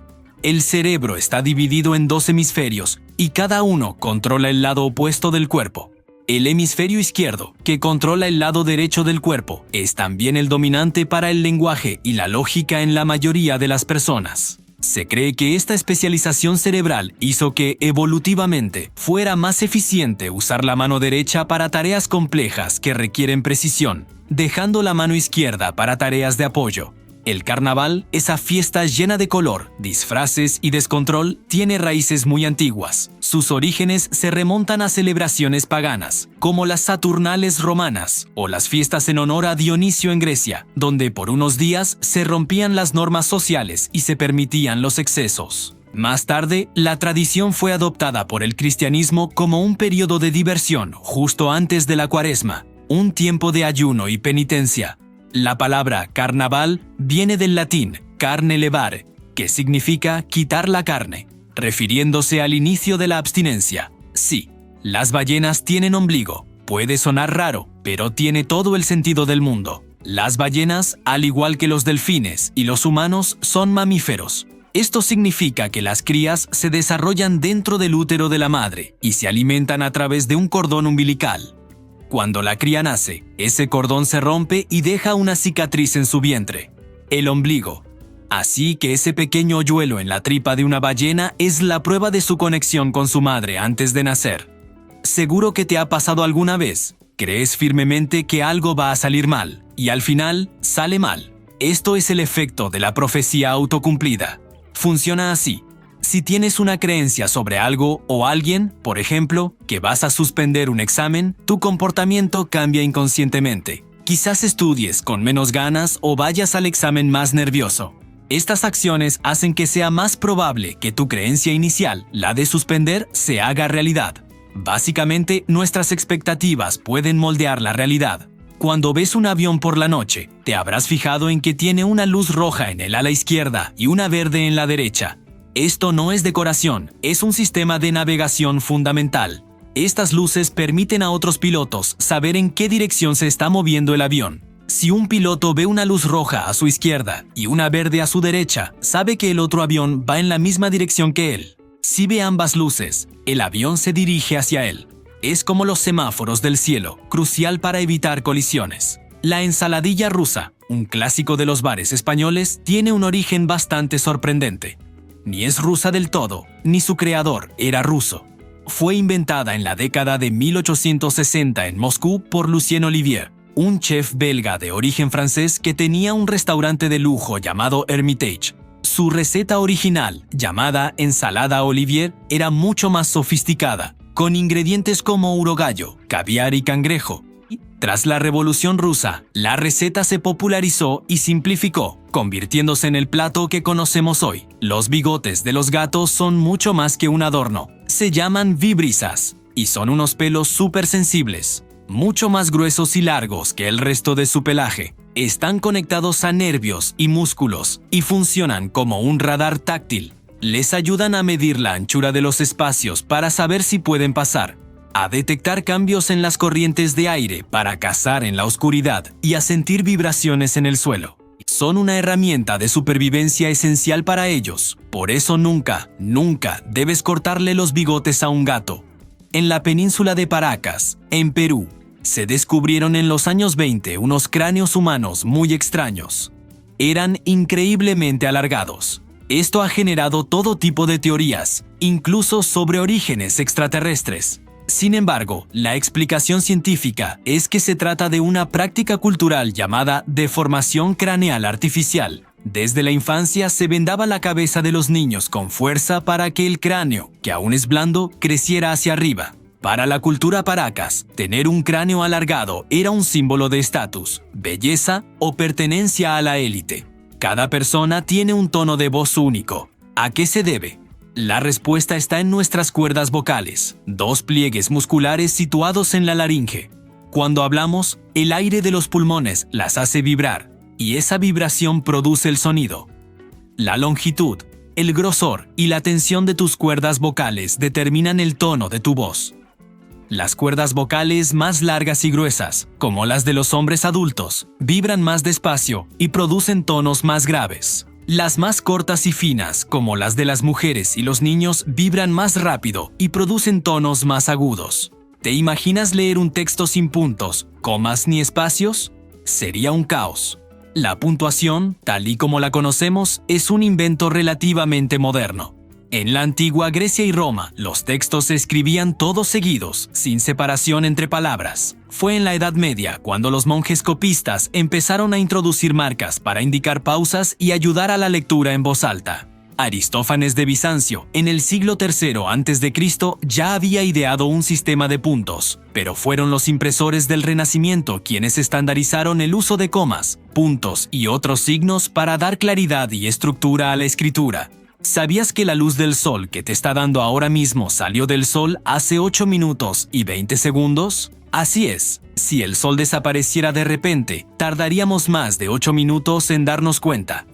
El cerebro está dividido en 2 hemisferios y cada uno controla el lado opuesto del cuerpo. El hemisferio izquierdo, que controla el lado derecho del cuerpo, es también el dominante para el lenguaje y la lógica en la mayoría de las personas. Se cree que esta especialización cerebral hizo que, evolutivamente, fuera más eficiente usar la mano derecha para tareas complejas que requieren precisión, dejando la mano izquierda para tareas de apoyo. El carnaval, esa fiesta llena de color, disfraces y descontrol, tiene raíces muy antiguas. Sus orígenes se remontan a celebraciones paganas, como las Saturnales romanas o las fiestas en honor a Dionisio en Grecia, donde por unos días se rompían las normas sociales y se permitían los excesos. Más tarde, la tradición fue adoptada por el cristianismo como un periodo de diversión justo antes de la Cuaresma, un tiempo de ayuno y penitencia. La palabra carnaval viene del latín carne levare, que significa quitar la carne, refiriéndose al inicio de la abstinencia. Sí, las ballenas tienen ombligo. Puede sonar raro, pero tiene todo el sentido del mundo. Las ballenas, al igual que los delfines y los humanos, son mamíferos. Esto significa que las crías se desarrollan dentro del útero de la madre y se alimentan a través de un cordón umbilical. Cuando la cría nace, ese cordón se rompe y deja una cicatriz en su vientre, el ombligo. Así que ese pequeño hoyuelo en la tripa de una ballena es la prueba de su conexión con su madre antes de nacer. Seguro que te ha pasado alguna vez. Crees firmemente que algo va a salir mal, y al final sale mal. Esto es el efecto de la profecía autocumplida. Funciona así. Si tienes una creencia sobre algo o alguien, por ejemplo, que vas a suspender un examen, tu comportamiento cambia inconscientemente. Quizás estudies con menos ganas o vayas al examen más nervioso. Estas acciones hacen que sea más probable que tu creencia inicial, la de suspender, se haga realidad. Básicamente, nuestras expectativas pueden moldear la realidad. Cuando ves un avión por la noche, te habrás fijado en que tiene una luz roja en el ala izquierda y una verde en la derecha. Esto no es decoración, es un sistema de navegación fundamental. Estas luces permiten a otros pilotos saber en qué dirección se está moviendo el avión. Si un piloto ve una luz roja a su izquierda y una verde a su derecha, sabe que el otro avión va en la misma dirección que él. Si ve ambas luces, el avión se dirige hacia él. Es como los semáforos del cielo, crucial para evitar colisiones. La ensaladilla rusa, un clásico de los bares españoles, tiene un origen bastante sorprendente. Ni es rusa del todo, ni su creador era ruso. Fue inventada en la década de 1860 en Moscú por Lucien Olivier, un chef belga de origen francés que tenía un restaurante de lujo llamado Hermitage. Su receta original, llamada ensalada Olivier, era mucho más sofisticada, con ingredientes como urogallo, caviar y cangrejo. Tras la Revolución Rusa, la receta se popularizó y simplificó, convirtiéndose en el plato que conocemos hoy. Los bigotes de los gatos son mucho más que un adorno. Se llaman vibrisas y son unos pelos súper sensibles, mucho más gruesos y largos que el resto de su pelaje. Están conectados a nervios y músculos y funcionan como un radar táctil. Les ayudan a medir la anchura de los espacios para saber si pueden pasar, a detectar cambios en las corrientes de aire para cazar en la oscuridad y a sentir vibraciones en el suelo. Son una herramienta de supervivencia esencial para ellos. Por eso nunca debes cortarle los bigotes a un gato. En la península de Paracas, en Perú, se descubrieron en los años 20 unos cráneos humanos muy extraños. Eran increíblemente alargados. Esto ha generado todo tipo de teorías, incluso sobre orígenes extraterrestres. Sin embargo, la explicación científica es que se trata de una práctica cultural llamada deformación craneal artificial. Desde la infancia se vendaba la cabeza de los niños con fuerza para que el cráneo, que aún es blando, creciera hacia arriba. Para la cultura Paracas, tener un cráneo alargado era un símbolo de estatus, belleza o pertenencia a la élite. Cada persona tiene un tono de voz único. ¿A qué se debe? La respuesta está en nuestras cuerdas vocales, dos pliegues musculares situados en la laringe. Cuando hablamos, el aire de los pulmones las hace vibrar, y esa vibración produce el sonido. La longitud, el grosor y la tensión de tus cuerdas vocales determinan el tono de tu voz. Las cuerdas vocales más largas y gruesas, como las de los hombres adultos, vibran más despacio y producen tonos más graves. Las más cortas y finas, como las de las mujeres y los niños, vibran más rápido y producen tonos más agudos. ¿Te imaginas leer un texto sin puntos, comas ni espacios? Sería un caos. La puntuación, tal y como la conocemos, es un invento relativamente moderno. En la antigua Grecia y Roma, los textos se escribían todos seguidos, sin separación entre palabras. Fue en la Edad Media cuando los monjes copistas empezaron a introducir marcas para indicar pausas y ayudar a la lectura en voz alta. Aristófanes de Bizancio, en el siglo III a.C., ya había ideado un sistema de puntos, pero fueron los impresores del Renacimiento quienes estandarizaron el uso de comas, puntos y otros signos para dar claridad y estructura a la escritura. ¿Sabías que la luz del sol que te está dando ahora mismo salió del sol hace 8 minutos y 20 segundos? Así es, si el sol desapareciera de repente, tardaríamos más de 8 minutos en darnos cuenta.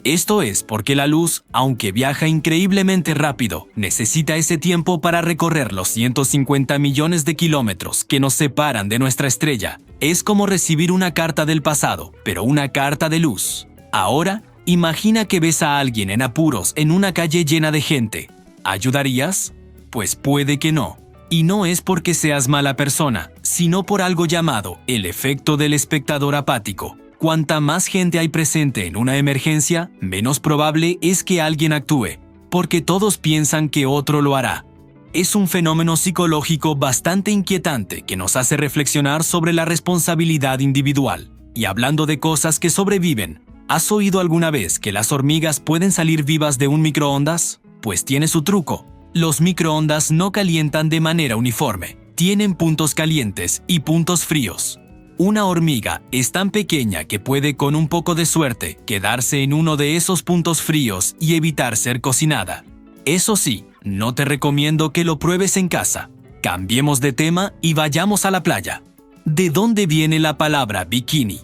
Esto es porque la luz, aunque viaja increíblemente rápido, necesita ese tiempo para recorrer los 150 millones de kilómetros que nos separan de nuestra estrella. Es como recibir una carta del pasado, pero una carta de luz. Ahora, imagina que ves a alguien en apuros en una calle llena de gente. ¿Ayudarías? Pues puede que no. Y no es porque seas mala persona, sino por algo llamado el efecto del espectador apático. Cuanta más gente hay presente en una emergencia, menos probable es que alguien actúe, porque todos piensan que otro lo hará. Es un fenómeno psicológico bastante inquietante que nos hace reflexionar sobre la responsabilidad individual. Y hablando de cosas que sobreviven, ¿has oído alguna vez que las hormigas pueden salir vivas de un microondas? Pues tiene su truco. Los microondas no calientan de manera uniforme. Tienen puntos calientes y puntos fríos. Una hormiga es tan pequeña que puede, con un poco de suerte, quedarse en uno de esos puntos fríos y evitar ser cocinada. Eso sí, no te recomiendo que lo pruebes en casa. Cambiemos de tema y vayamos a la playa. ¿De dónde viene la palabra bikini?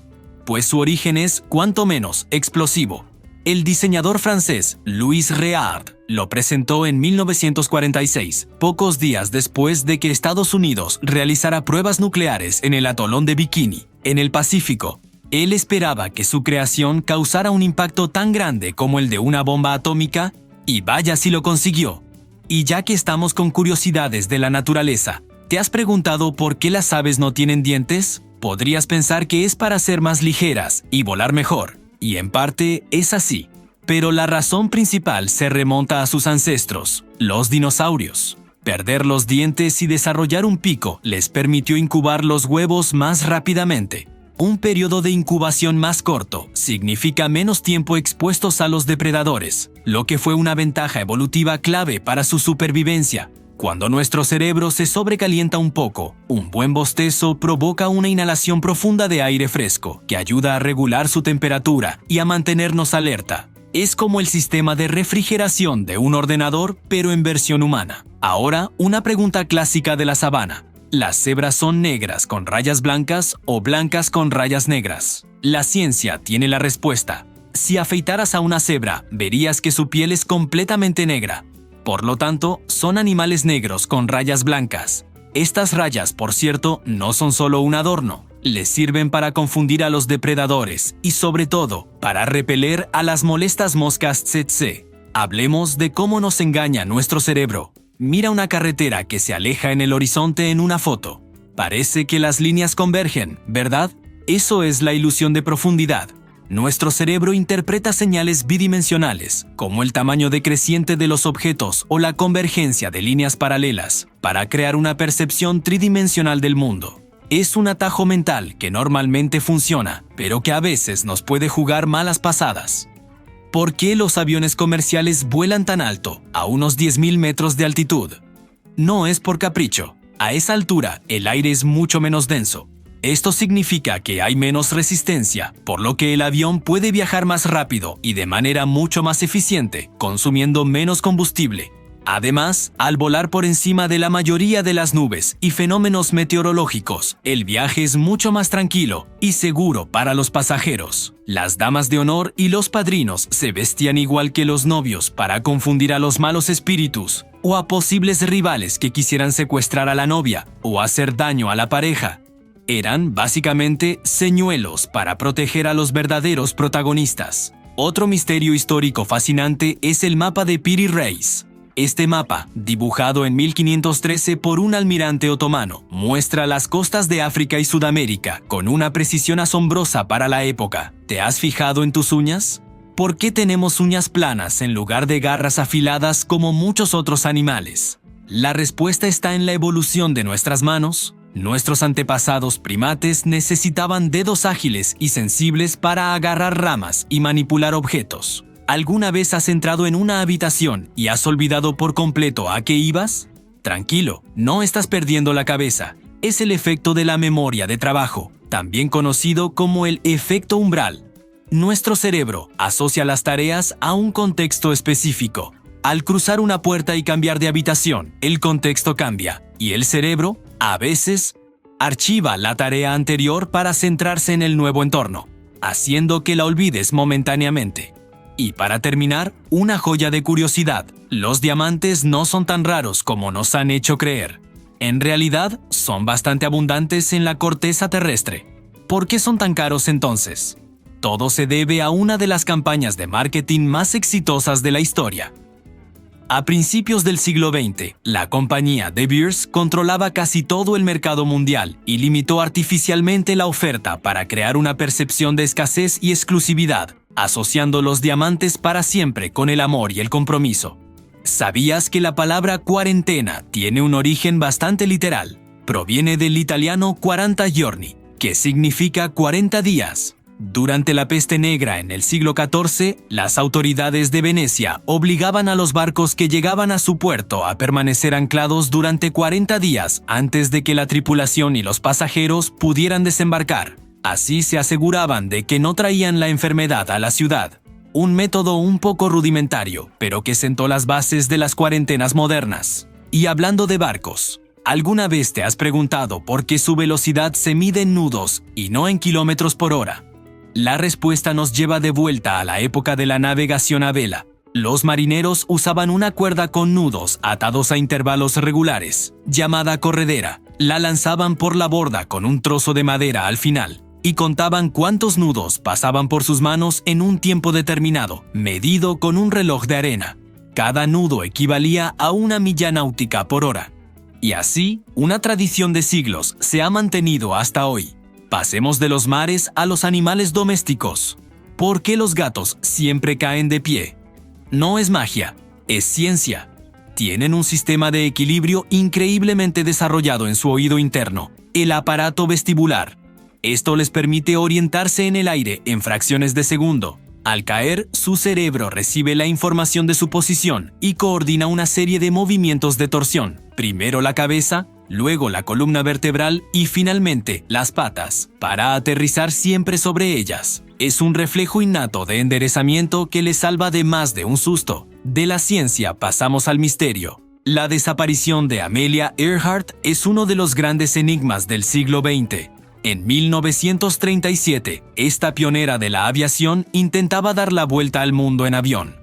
Pues su origen es, cuanto menos, explosivo. El diseñador francés Louis Réard lo presentó en 1946, pocos días después de que Estados Unidos realizara pruebas nucleares en el atolón de Bikini, en el Pacífico. Él esperaba que su creación causara un impacto tan grande como el de una bomba atómica, y vaya si lo consiguió. Y ya que estamos con curiosidades de la naturaleza, ¿te has preguntado por qué las aves no tienen dientes? Podrías pensar que es para ser más ligeras y volar mejor. Y en parte es así, pero la razón principal se remonta a sus ancestros, los dinosaurios. Perder los dientes y desarrollar un pico les permitió incubar los huevos más rápidamente. Un periodo de incubación más corto significa menos tiempo expuestos a los depredadores, lo que fue una ventaja evolutiva clave para su supervivencia. Cuando nuestro cerebro se sobrecalienta un poco, un buen bostezo provoca una inhalación profunda de aire fresco que ayuda a regular su temperatura y a mantenernos alerta. Es como el sistema de refrigeración de un ordenador, pero en versión humana. Ahora, una pregunta clásica de la sabana. ¿Las cebras son negras con rayas blancas o blancas con rayas negras? La ciencia tiene la respuesta. Si afeitaras a una cebra, verías que su piel es completamente negra. Por lo tanto, son animales negros con rayas blancas. Estas rayas, por cierto, no son solo un adorno. Les sirven para confundir a los depredadores y, sobre todo, para repeler a las molestas moscas tsetse. Hablemos de cómo nos engaña nuestro cerebro. Mira una carretera que se aleja en el horizonte en una foto. Parece que las líneas convergen, ¿verdad? Eso es la ilusión de profundidad. Nuestro cerebro interpreta señales bidimensionales, como el tamaño decreciente de los objetos o la convergencia de líneas paralelas, para crear una percepción tridimensional del mundo. Es un atajo mental que normalmente funciona, pero que a veces nos puede jugar malas pasadas. ¿Por qué los aviones comerciales vuelan tan alto, a unos 10.000 metros de altitud? No es por capricho. A esa altura, el aire es mucho menos denso. Esto significa que hay menos resistencia, por lo que el avión puede viajar más rápido y de manera mucho más eficiente, consumiendo menos combustible. Además, al volar por encima de la mayoría de las nubes y fenómenos meteorológicos, el viaje es mucho más tranquilo y seguro para los pasajeros. Las damas de honor y los padrinos se vestían igual que los novios para confundir a los malos espíritus o a posibles rivales que quisieran secuestrar a la novia o hacer daño a la pareja. Eran básicamente señuelos para proteger a los verdaderos protagonistas. Otro misterio histórico fascinante es el mapa de Piri Reis. Este mapa, dibujado en 1513 por un almirante otomano, muestra las costas de África y Sudamérica con una precisión asombrosa para la época. ¿Te has fijado en tus uñas? ¿Por qué tenemos uñas planas en lugar de garras afiladas como muchos otros animales? La respuesta está en la evolución de nuestras manos. Nuestros antepasados primates necesitaban dedos ágiles y sensibles para agarrar ramas y manipular objetos. ¿Alguna vez has entrado en una habitación y has olvidado por completo a qué ibas? Tranquilo, no estás perdiendo la cabeza. Es el efecto de la memoria de trabajo, también conocido como el efecto umbral. Nuestro cerebro asocia las tareas a un contexto específico. Al cruzar una puerta y cambiar de habitación, el contexto cambia, y el cerebro, a veces, archiva la tarea anterior para centrarse en el nuevo entorno, haciendo que la olvides momentáneamente. Y para terminar, una joya de curiosidad: los diamantes no son tan raros como nos han hecho creer. En realidad, son bastante abundantes en la corteza terrestre. ¿Por qué son tan caros entonces? Todo se debe a una de las campañas de marketing más exitosas de la historia. A principios del siglo XX, la compañía De Beers controlaba casi todo el mercado mundial y limitó artificialmente la oferta para crear una percepción de escasez y exclusividad, asociando los diamantes para siempre con el amor y el compromiso. ¿Sabías que la palabra cuarentena tiene un origen bastante literal? Proviene del italiano 40 giorni, que significa 40 días. Durante la peste negra en el siglo XIV, las autoridades de Venecia obligaban a los barcos que llegaban a su puerto a permanecer anclados durante 40 días antes de que la tripulación y los pasajeros pudieran desembarcar. Así se aseguraban de que no traían la enfermedad a la ciudad. Un método un poco rudimentario, pero que sentó las bases de las cuarentenas modernas. Y hablando de barcos, ¿alguna vez te has preguntado por qué su velocidad se mide en nudos y no en kilómetros por hora? La respuesta nos lleva de vuelta a la época de la navegación a vela. Los marineros usaban una cuerda con nudos atados a intervalos regulares, llamada corredera. La lanzaban por la borda con un trozo de madera al final, y contaban cuántos nudos pasaban por sus manos en un tiempo determinado, medido con un reloj de arena. Cada nudo equivalía a 1 milla náutica por hora. Y así, una tradición de siglos se ha mantenido hasta hoy. Pasemos de los mares a los animales domésticos. ¿Por qué los gatos siempre caen de pie? No es magia, es ciencia. Tienen un sistema de equilibrio increíblemente desarrollado en su oído interno, el aparato vestibular. Esto les permite orientarse en el aire en fracciones de segundo. Al caer, su cerebro recibe la información de su posición y coordina una serie de movimientos de torsión. Primero la cabeza, luego la columna vertebral y finalmente las patas, para aterrizar siempre sobre ellas. Es un reflejo innato de enderezamiento que les salva de más de un susto. De la ciencia pasamos al misterio. La desaparición de Amelia Earhart es uno de los grandes enigmas del siglo XX. En 1937, esta pionera de la aviación intentaba dar la vuelta al mundo en avión.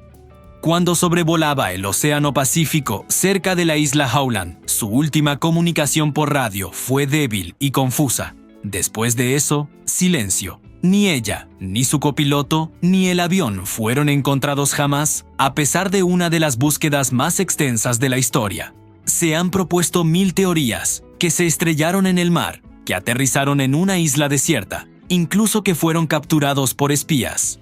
Cuando sobrevolaba el Océano Pacífico cerca de la isla Howland, su última comunicación por radio fue débil y confusa. Después de eso, silencio. Ni ella, ni su copiloto, ni el avión fueron encontrados jamás, a pesar de una de las búsquedas más extensas de la historia. Se han propuesto 1000 teorías, que se estrellaron en el mar, que aterrizaron en una isla desierta, incluso que fueron capturados por espías.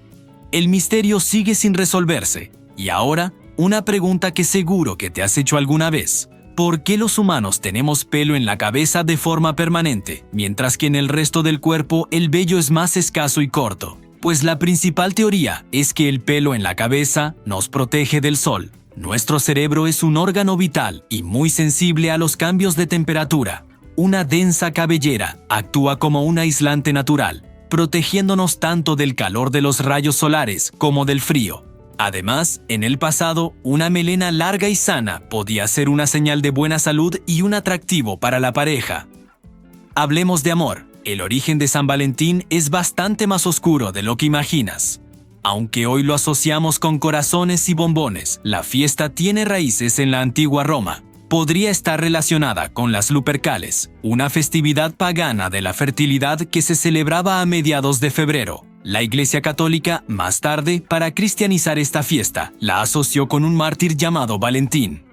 El misterio sigue sin resolverse. Y ahora, una pregunta que seguro que te has hecho alguna vez. ¿Por qué los humanos tenemos pelo en la cabeza de forma permanente, mientras que en el resto del cuerpo el vello es más escaso y corto? Pues la principal teoría es que el pelo en la cabeza nos protege del sol. Nuestro cerebro es un órgano vital y muy sensible a los cambios de temperatura. Una densa cabellera actúa como un aislante natural, protegiéndonos tanto del calor de los rayos solares como del frío. Además, en el pasado, una melena larga y sana podía ser una señal de buena salud y un atractivo para la pareja. Hablemos de amor. El origen de San Valentín es bastante más oscuro de lo que imaginas. Aunque hoy lo asociamos con corazones y bombones, la fiesta tiene raíces en la antigua Roma. Podría estar relacionada con las Lupercales, una festividad pagana de la fertilidad que se celebraba a mediados de febrero. La Iglesia Católica, más tarde, para cristianizar esta fiesta, la asoció con un mártir llamado Valentín.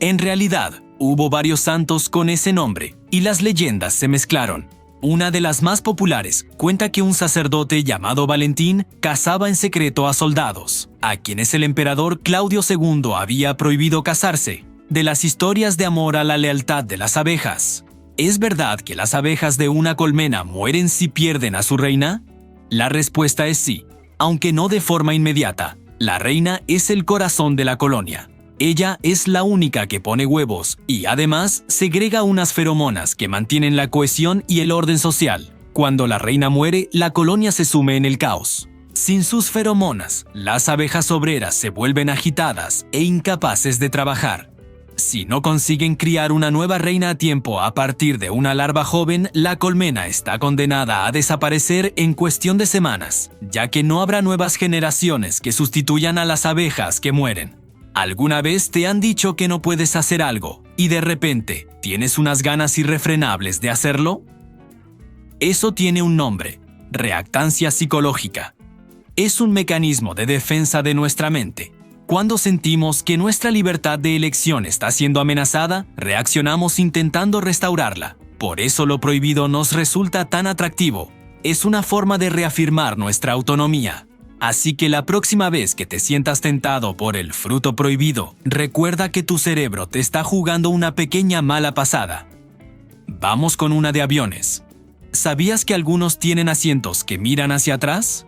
En realidad, hubo varios santos con ese nombre, y las leyendas se mezclaron. Una de las más populares cuenta que un sacerdote llamado Valentín casaba en secreto a soldados, a quienes el emperador Claudio II había prohibido casarse. De las historias de amor a la lealtad de las abejas. ¿Es verdad que las abejas de una colmena mueren si pierden a su reina? La respuesta es sí, aunque no de forma inmediata. La reina es el corazón de la colonia. Ella es la única que pone huevos y además segrega unas feromonas que mantienen la cohesión y el orden social. Cuando la reina muere, la colonia se sume en el caos. Sin sus feromonas, las abejas obreras se vuelven agitadas e incapaces de trabajar. Si no consiguen criar una nueva reina a tiempo a partir de una larva joven, la colmena está condenada a desaparecer en cuestión de semanas, ya que no habrá nuevas generaciones que sustituyan a las abejas que mueren. ¿Alguna vez te han dicho que no puedes hacer algo y de repente tienes unas ganas irrefrenables de hacerlo? Eso tiene un nombre: reactancia psicológica. Es un mecanismo de defensa de nuestra mente. Cuando sentimos que nuestra libertad de elección está siendo amenazada, reaccionamos intentando restaurarla. Por eso lo prohibido nos resulta tan atractivo. Es una forma de reafirmar nuestra autonomía. Así que la próxima vez que te sientas tentado por el fruto prohibido, recuerda que tu cerebro te está jugando una pequeña mala pasada. Vamos con una de aviones. ¿Sabías que algunos tienen asientos que miran hacia atrás?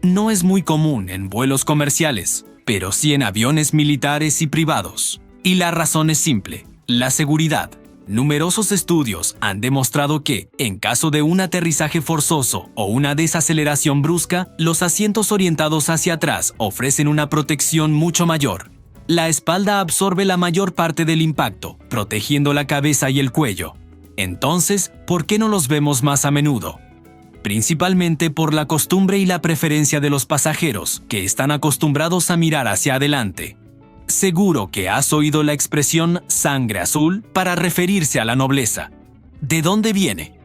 No es muy común en vuelos comerciales, pero sí en aviones militares y privados. Y la razón es simple: la seguridad. Numerosos estudios han demostrado que, en caso de un aterrizaje forzoso o una desaceleración brusca, los asientos orientados hacia atrás ofrecen una protección mucho mayor. La espalda absorbe la mayor parte del impacto, protegiendo la cabeza y el cuello. Entonces, ¿por qué no los vemos más a menudo? Principalmente por la costumbre y la preferencia de los pasajeros, que están acostumbrados a mirar hacia adelante. Seguro que has oído la expresión sangre azul para referirse a la nobleza. ¿De dónde viene?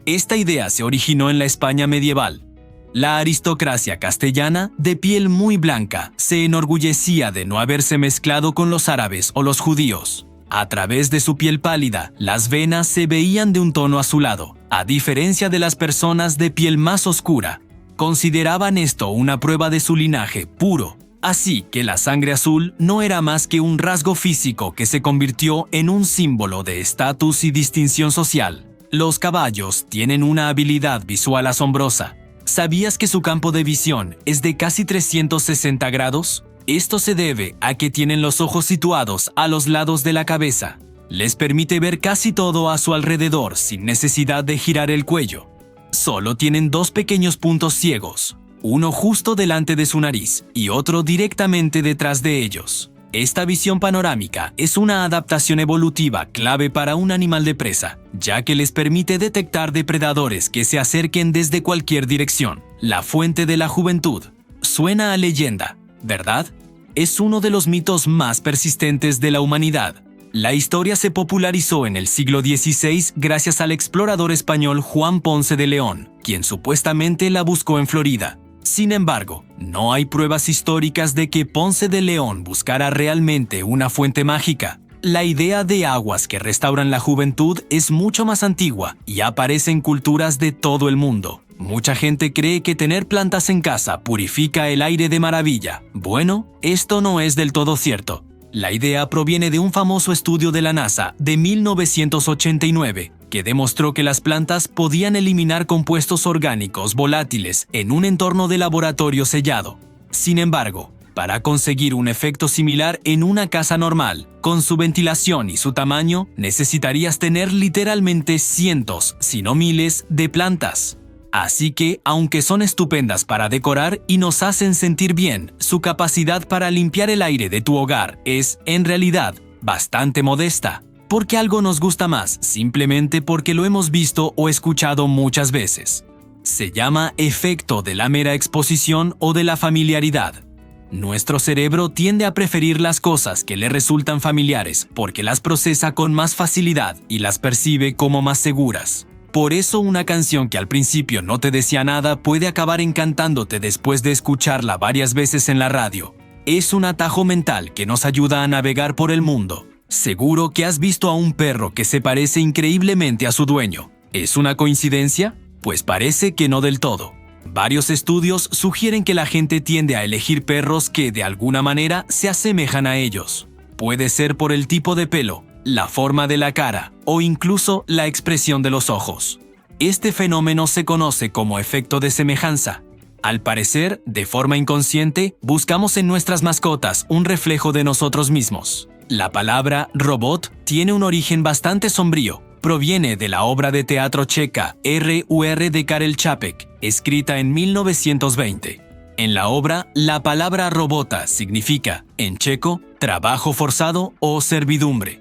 Esta idea se originó en la España medieval. La aristocracia castellana, de piel muy blanca, se enorgullecía de no haberse mezclado con los árabes o los judíos. A través de su piel pálida, las venas se veían de un tono azulado, a diferencia de las personas de piel más oscura. Consideraban esto una prueba de su linaje puro, así que la sangre azul no era más que un rasgo físico que se convirtió en un símbolo de estatus y distinción social. Los caballos tienen una habilidad visual asombrosa. ¿Sabías que su campo de visión es de casi 360 grados? Esto se debe a que tienen los ojos situados a los lados de la cabeza. Les permite ver casi todo a su alrededor sin necesidad de girar el cuello. Solo tienen dos pequeños puntos ciegos, uno justo delante de su nariz y otro directamente detrás de ellos. Esta visión panorámica es una adaptación evolutiva clave para un animal de presa, ya que les permite detectar depredadores que se acerquen desde cualquier dirección. La fuente de la juventud. Suena a leyenda, ¿verdad? Es uno de los mitos más persistentes de la humanidad. La historia se popularizó en el siglo XVI gracias al explorador español Juan Ponce de León, quien supuestamente la buscó en Florida. Sin embargo, no hay pruebas históricas de que Ponce de León buscara realmente una fuente mágica. La idea de aguas que restauran la juventud es mucho más antigua y aparece en culturas de todo el mundo. Mucha gente cree que tener plantas en casa purifica el aire de maravilla. Bueno, esto no es del todo cierto. La idea proviene de un famoso estudio de la NASA de 1989, que demostró que las plantas podían eliminar compuestos orgánicos volátiles en un entorno de laboratorio sellado. Sin embargo, para conseguir un efecto similar en una casa normal, con su ventilación y su tamaño, necesitarías tener literalmente cientos, si no miles, de plantas. Así que, aunque son estupendas para decorar y nos hacen sentir bien, su capacidad para limpiar el aire de tu hogar es, en realidad, bastante modesta, porque algo nos gusta más simplemente porque lo hemos visto o escuchado muchas veces. Se llama efecto de la mera exposición o de la familiaridad. Nuestro cerebro tiende a preferir las cosas que le resultan familiares porque las procesa con más facilidad y las percibe como más seguras. Por eso una canción que al principio no te decía nada puede acabar encantándote después de escucharla varias veces en la radio. Es un atajo mental que nos ayuda a navegar por el mundo. Seguro que has visto a un perro que se parece increíblemente a su dueño. ¿Es una coincidencia? Pues parece que no del todo. Varios estudios sugieren que la gente tiende a elegir perros que de alguna manera se asemejan a ellos. Puede ser por el tipo de pelo, la forma de la cara o incluso la expresión de los ojos. Este fenómeno se conoce como efecto de semejanza. Al parecer, de forma inconsciente, buscamos en nuestras mascotas un reflejo de nosotros mismos. La palabra robot tiene un origen bastante sombrío. Proviene de la obra de teatro checa R.U.R. de Karel Čapek, escrita en 1920. En la obra, la palabra robota significa, en checo, trabajo forzado o servidumbre.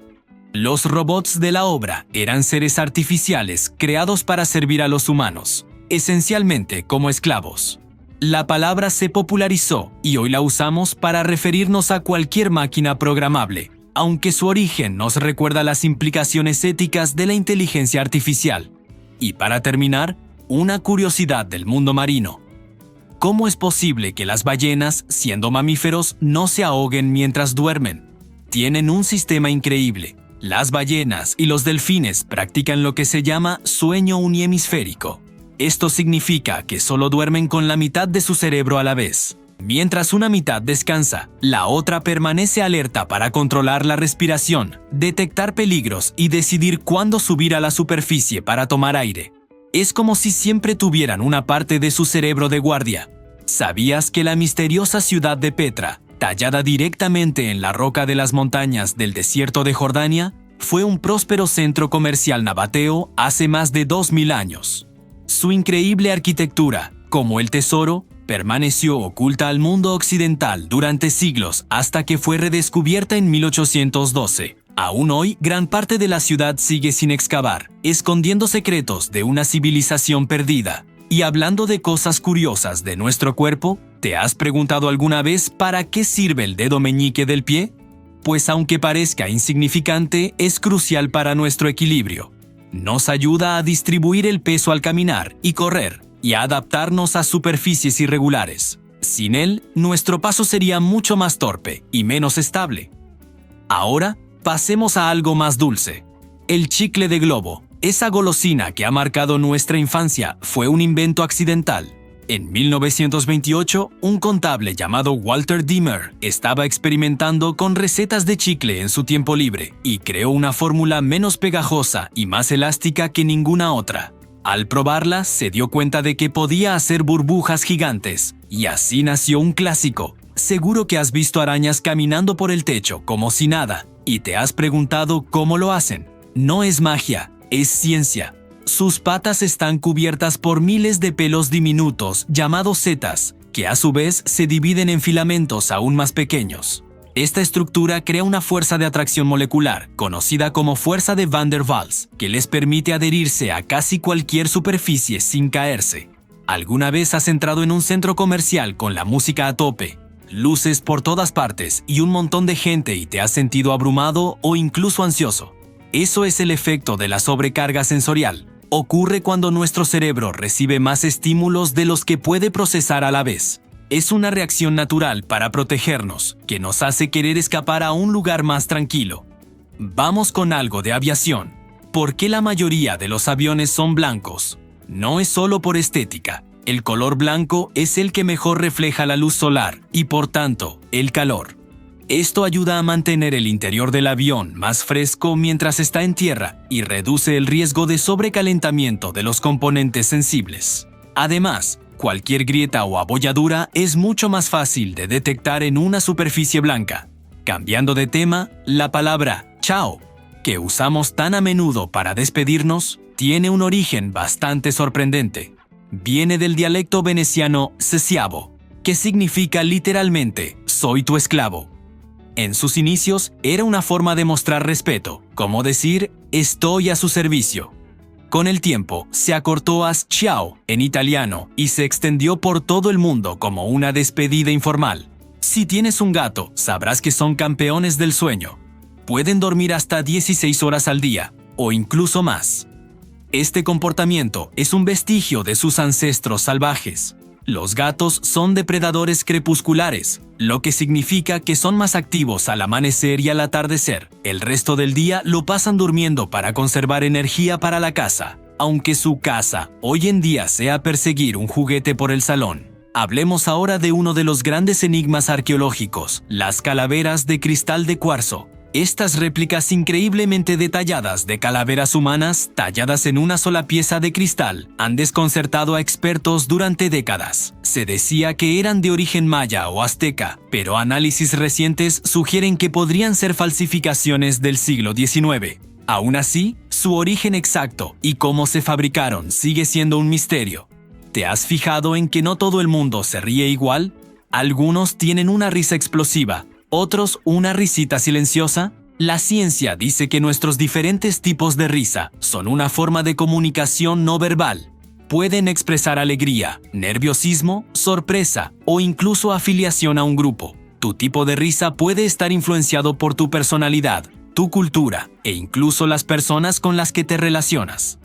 Los robots de la obra eran seres artificiales creados para servir a los humanos, esencialmente como esclavos. La palabra se popularizó y hoy la usamos para referirnos a cualquier máquina programable, aunque su origen nos recuerda las implicaciones éticas de la inteligencia artificial. Y para terminar, una curiosidad del mundo marino. ¿Cómo es posible que las ballenas, siendo mamíferos, no se ahoguen mientras duermen? Tienen un sistema increíble. Las ballenas y los delfines practican lo que se llama sueño unihemisférico. Esto significa que solo duermen con la mitad de su cerebro a la vez. Mientras una mitad descansa, la otra permanece alerta para controlar la respiración, detectar peligros y decidir cuándo subir a la superficie para tomar aire. Es como si siempre tuvieran una parte de su cerebro de guardia. ¿Sabías que la misteriosa ciudad de Petra, tallada directamente en la roca de las montañas del desierto de Jordania, fue un próspero centro comercial nabateo hace más de 2000 años? Su increíble arquitectura, como el tesoro, permaneció oculta al mundo occidental durante siglos hasta que fue redescubierta en 1812. Aún hoy, gran parte de la ciudad sigue sin excavar, escondiendo secretos de una civilización perdida. Y hablando de cosas curiosas de nuestro cuerpo, ¿te has preguntado alguna vez para qué sirve el dedo meñique del pie? Pues aunque parezca insignificante, es crucial para nuestro equilibrio. Nos ayuda a distribuir el peso al caminar y correr, y a adaptarnos a superficies irregulares. Sin él, nuestro paso sería mucho más torpe y menos estable. Ahora, pasemos a algo más dulce. El chicle de globo, esa golosina que ha marcado nuestra infancia, fue un invento accidental. En 1928, un contable llamado Walter Dimmer estaba experimentando con recetas de chicle en su tiempo libre y creó una fórmula menos pegajosa y más elástica que ninguna otra. Al probarla, se dio cuenta de que podía hacer burbujas gigantes, y así nació un clásico. Seguro que has visto arañas caminando por el techo como si nada, y te has preguntado cómo lo hacen. No es magia, es ciencia. Sus patas están cubiertas por miles de pelos diminutos llamados setas, que a su vez se dividen en filamentos aún más pequeños. Esta estructura crea una fuerza de atracción molecular, conocida como fuerza de Van der Waals, que les permite adherirse a casi cualquier superficie sin caerse. ¿Alguna vez has entrado en un centro comercial con la música a tope, luces por todas partes y un montón de gente y te has sentido abrumado o incluso ansioso? Eso es el efecto de la sobrecarga sensorial. Ocurre cuando nuestro cerebro recibe más estímulos de los que puede procesar a la vez. Es una reacción natural para protegernos, que nos hace querer escapar a un lugar más tranquilo. Vamos con algo de aviación. ¿Por qué la mayoría de los aviones son blancos? No es solo por estética. El color blanco es el que mejor refleja la luz solar y, por tanto, el calor. Esto ayuda a mantener el interior del avión más fresco mientras está en tierra y reduce el riesgo de sobrecalentamiento de los componentes sensibles. Además, cualquier grieta o abolladura es mucho más fácil de detectar en una superficie blanca. Cambiando de tema, la palabra chao, que usamos tan a menudo para despedirnos, tiene un origen bastante sorprendente. viene del dialecto veneciano sesiavo, que significa literalmente «soy tu esclavo». En sus inicios era una forma de mostrar respeto, como decir «estoy a su servicio». Con el tiempo se acortó a ciao en italiano y se extendió por todo el mundo como una despedida informal. Si tienes un gato, sabrás que son campeones del sueño. Pueden dormir hasta 16 horas al día, o incluso más. Este comportamiento es un vestigio de sus ancestros salvajes. Los gatos son depredadores crepusculares, lo que significa que son más activos al amanecer y al atardecer. El resto del día lo pasan durmiendo para conservar energía para la caza, aunque su caza hoy en día sea perseguir un juguete por el salón. Hablemos ahora de uno de los grandes enigmas arqueológicos, las calaveras de cristal de cuarzo. Estas réplicas increíblemente detalladas de calaveras humanas talladas en una sola pieza de cristal han desconcertado a expertos durante décadas. Se decía que eran de origen maya o azteca, pero análisis recientes sugieren que podrían ser falsificaciones del siglo XIX. Aún así, su origen exacto y cómo se fabricaron sigue siendo un misterio. ¿Te has fijado en que no todo el mundo se ríe igual? Algunos tienen una risa explosiva, otros una risita silenciosa. La ciencia dice que nuestros diferentes tipos de risa son una forma de comunicación no verbal. Pueden expresar alegría, nerviosismo, sorpresa o incluso afiliación a un grupo. Tu tipo de risa puede estar influenciado por tu personalidad, tu cultura e incluso las personas con las que te relacionas.